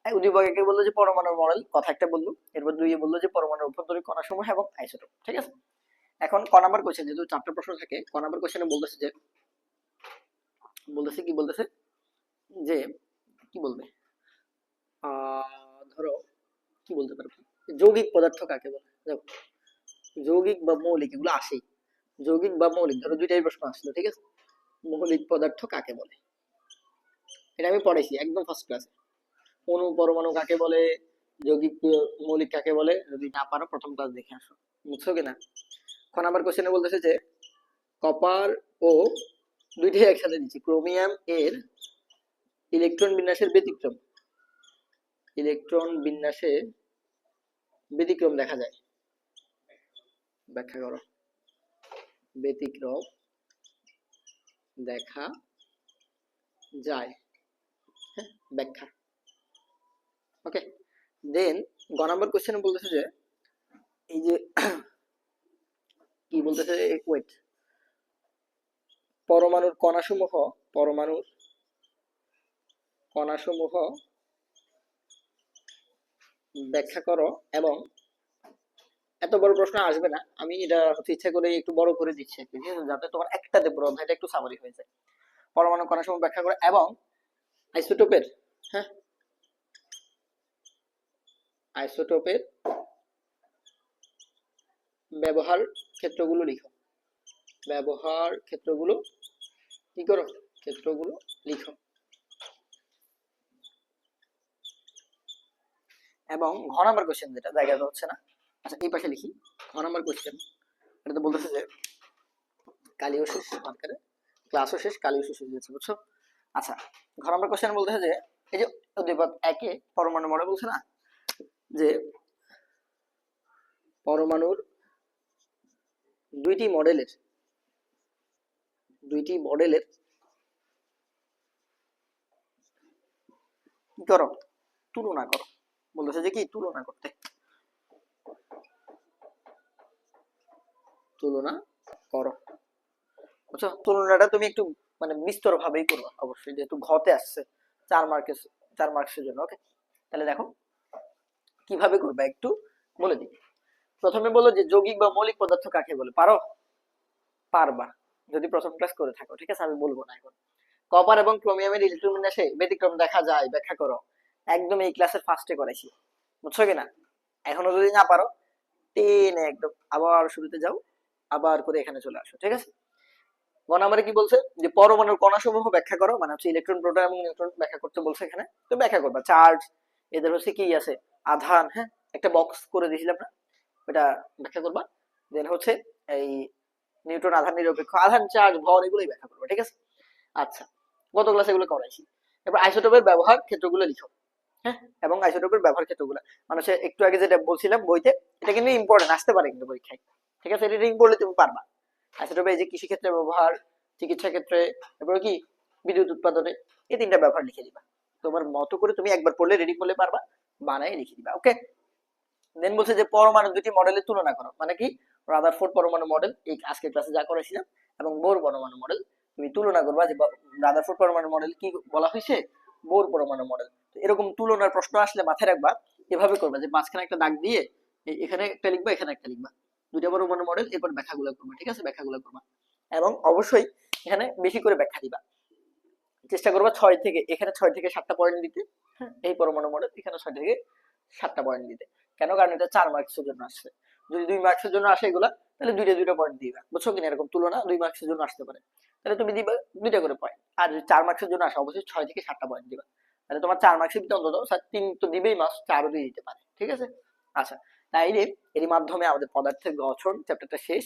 উদ্দীপক 1 বললো যে পরমাণুর মডেল, কথা একটা বললো। এরপর 2 বললো যে পরমাণুর অভ্যন্তরীণ কণাসমূহ এবং আইসোটোপ, ঠিক আছে। এখন ক নাম্বার কোশ্চেন, যেহেতু 4টা প্রশ্ন থাকে, ক নাম্বার কোশ্চেনে বলতেছে যে, বলতেছে কি, বলতেছে যে কি বলবে, ধরো কি বলতে পারবো, যৌগিক পদার্থ কাকে বলে। দেখো, যৌগিক বা মৌলিক এগুলো আসেই, যৌগিক বা মৌলিক, ধরো দুইটাই প্রশ্ন আসলো, ঠিক আছে। মৌলিক পদার্থ কাকে বলে, এটা আমি পড়াইছি একদম ফার্স্ট ক্লাসে। অণু পরমাণু কাকে বলে, যৌগিক মৌলিক কাকে বলে, যদি না পারো প্রথম ক্লাস দেখে আসো, বুঝছো কিনা। খ নাম্বার কোশ্চেনে বলতেছে যে কপার ও, দুইটাই একসাথে দিচ্ছি, ক্রোমিয়াম এর ইলেকট্রন বিন্যাসের ব্যতিক্রম, ইলেকট্রন বিন্যাসে ব্যতিক্রম দেখা যায়, ব্যাখ্যা করো, ব্যতিক্রম দেখা যায়, হ্যাঁ, ব্যাখ্যা। ওকে, দেন গ নাম্বার কোশ্চেনে বলতেছে যে এই যে কি বলতেছে, ওয়েট, পরমাণুর কণাসমূহ, পরমাণুর কণাসমূহ ব্যাখ্যা করো এবং এত বড় প্রশ্ন আসবে না, আমি এটা হচ্ছে ইচ্ছা করে একটু বড় করে দিচ্ছি আর কি, ঠিক আছে, যাতে তোমার একটাতে পুরো অধ্যায়টা একটু সামারি হয়ে যায়। পরমাণু কণা সমূহ ব্যাখ্যা করো এবং আইসোটোপের, হ্যাঁ, আইসোটোপের ব্যবহার ক্ষেত্রগুলো লিখো। ব্যবহার ক্ষেত্রগুলো কি করো, ক্ষেত্রগুলো লিখো। এবং ঘ নাম্বার কোশ্চেন, যেটা জায়গাটা হচ্ছে না, আচ্ছা এই পাশে লিখি। ঘ নাম্বার কোশ্চেন, এটা তো বলতেছে যে কালীয় শেষ মার্কারে, ক্লাসও শেষ, কালীয় শেষ হয়ে যাচ্ছে, বুঝছো? আচ্ছা, ঘ নাম্বার কোশ্চেন বলতেছে যে এই যে উদ্দীপক একে পরমাণু মডেল বলছে না, যে পরমাণুর দুইটি মডেলের কি করো, তুলনা করো। বলতেছে যে কি তুলনা করতে, তুলনা করো, বুঝছো? তুলনাটা তুমি একটু মানে বিস্তর ভাবেই করো অবশ্যই, যেহেতু ঘতে আসছে 4 মার্কের, 4 মার্কসের জন্য। ওকে, তাহলে দেখো কিভাবে করবে একটু বলে দিই। প্রথমে বলো যে যৌগিক বা মৌলিক পদার্থ কাকে বলে, পারো? পারবা যদি প্রথম ক্লাস করে থাকো, ঠিক আছে, আমি বলবো না এখন। কপার এবং ক্রোমিয়ামের ইলেকট্রন বিন্যাসে ব্যতিক্রম দেখা যায়, ব্যাখ্যা করো। একদম এই ক্লাসের ফার্স্টে করাইছি, বুঝছো কিনা? এখনো যদি না পারো, টেনে একদম আবার শুরুতে যাও, আবার করে এখানে চলে আসো, ঠিক আছে? 1 নম্বরে কি বলছে, যে পরমাণুর কণাসমূহ ব্যাখ্যা করো, মানে হচ্ছে ইলেকট্রন, প্রোটন এবং নিউট্রন ব্যাখ্যা করতে বলছে এখানে। তো ব্যাখ্যা করবা চার্জ, এদের হচ্ছে কি আছে, আধান, হ্যাঁ, একটা বক্স করে দিয়েছিলাম না, ওটা ব্যাখ্যা করবা। দেন হচ্ছে এই নিউটন, আধান নিরপেক্ষ, আধান, চার্জ, ভর, এগুলোই ব্যাখ্যা করবো, ঠিক আছে? আচ্ছা, গত ক্লাসে এগুলো করাইছি। এবার আইসোটোপের ব্যবহার ক্ষেত্রগুলো লিখো, হ্যাঁ, এবং আইসোটোপের ব্যবহার ক্ষেত্রগুলো, মানে হচ্ছে একটু আগে যেটা বলছিলাম বইতে, এটা কিন্তু ইম্পর্টেন্ট, আসতে পারে কিন্তু পরীক্ষায়, ঠিক আছে? এটা রিং পড়লে তুমি পারবা। আইসোটোপে এই যে কৃষি ক্ষেত্রে ব্যবহার, চিকিৎসা ক্ষেত্রে, এরপরে কি বিদ্যুৎ উৎপাদনে, এই 3টা ব্যবহার লিখে দিবা। তোমার মতো করে তুমি একবার পড়লে রেডি করলে পারবা, বানাই লিখে দিবা। ওকে, দেন বলছে যে পরমাণু দুটি মডেলের তুলনা করো, মানে কি রাদারফোর্ড পরমাণু মডেল, এই আজকের ক্লাসে যা করেছিলাম, এবং বোর পরমাণু মডেল তুমি তুলনা করবা, যে রাদারফোর্ড পরমাণু মডেল কি বলা হয়েছে, বোর পরমাণু মডেল। এরকম তুলনার প্রশ্ন আসলে মাথায় রাখবা, এভাবে করবা যে মাঝখানে একটা দাগ দিয়ে এখানে একটা লিখবা, এখানে একটা লিখবা, দুইটা পরমাণু মডেল, এরপর ব্যাখ্যাগুলো করবা, ঠিক আছে? ব্যাখ্যাগুলো করবা এবং অবশ্যই এখানে বেশি করে ব্যাখ্যা দিবা। চেষ্টা করবা 6 থেকে, এখানে 6 থেকে 7টা পয়েন্ট দিতে, হ্যাঁ, এই পরমাণু মডেল এখানে 6 থেকে 7টা পয়েন্ট দিতে। কেন? কারণ এটা 4 মার্কসের জন্য আসছে। যদি 2 মার্কসের জন্য আসে এগুলা, তাহলে দুইটা পয়েন্ট দিবা, বুঝছো কিনা? এরকম তুলনা 2 মার্কসের জন্য আসতে পারে, তাহলে তুমি দিবা 2টা করে পয়েন্ট। আর যদি 4 মার্কসের জন্য আসে, অবশ্যই 6 থেকে 7টা পয়েন্ট দিবা। তাহলে তোমার 4 মার্কসের ভিতরে অন্তত 3 তো দিবেই, মাস 4ও দিয়ে দিতে পারে, ঠিক আছে? আচ্ছা, তাইলে এর মাধ্যমে আমাদের পদার্থের গঠন চ্যাপ্টারটা শেষ,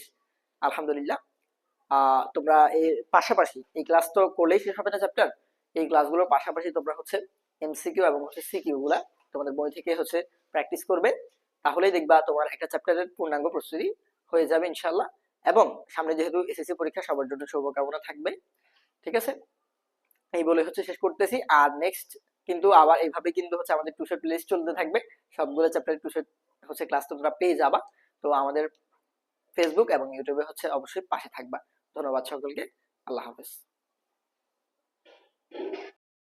আলহামদুলিল্লাহ। তোমরা এর পাশাপাশি এই ক্লাস তো করলেই শেষ হবে না চ্যাপ্টার, এই ক্লাসগুলোর পাশাপাশি তোমরা হচ্ছে এমসিকিউ এবং হচ্ছে সিকিউ গুলা তোমাদের বই থেকে হচ্ছে প্র্যাকটিস করবে, তাহলেই দেখবা তোমার একটা চ্যাপ্টারের পূর্ণাঙ্গ প্রস্তুতি হয়ে যাবে ইনশাল্লাহ। এবং সামনে যেহেতু এসএসসি পরীক্ষা, সবার জন্য শুভকামনা থাকবে, ঠিক আছে? এই বলে হচ্ছে শেষ করতেছি। আর নেক্সট কিন্তু আবার এইভাবে কিন্তু হচ্ছে আমাদের টুসের প্লেলিস্ট চলতে থাকবে, সবগুলো চ্যাপ্টারের টুসের হচ্ছে ক্লাস তোমরা পেয়ে যাবা। তো আমাদের ফেসবুক এবং ইউটিউবে হচ্ছে অবশ্যই পাশে থাকবা। ধন্যবাদ সকলকে, আল্লাহ হাফেজ।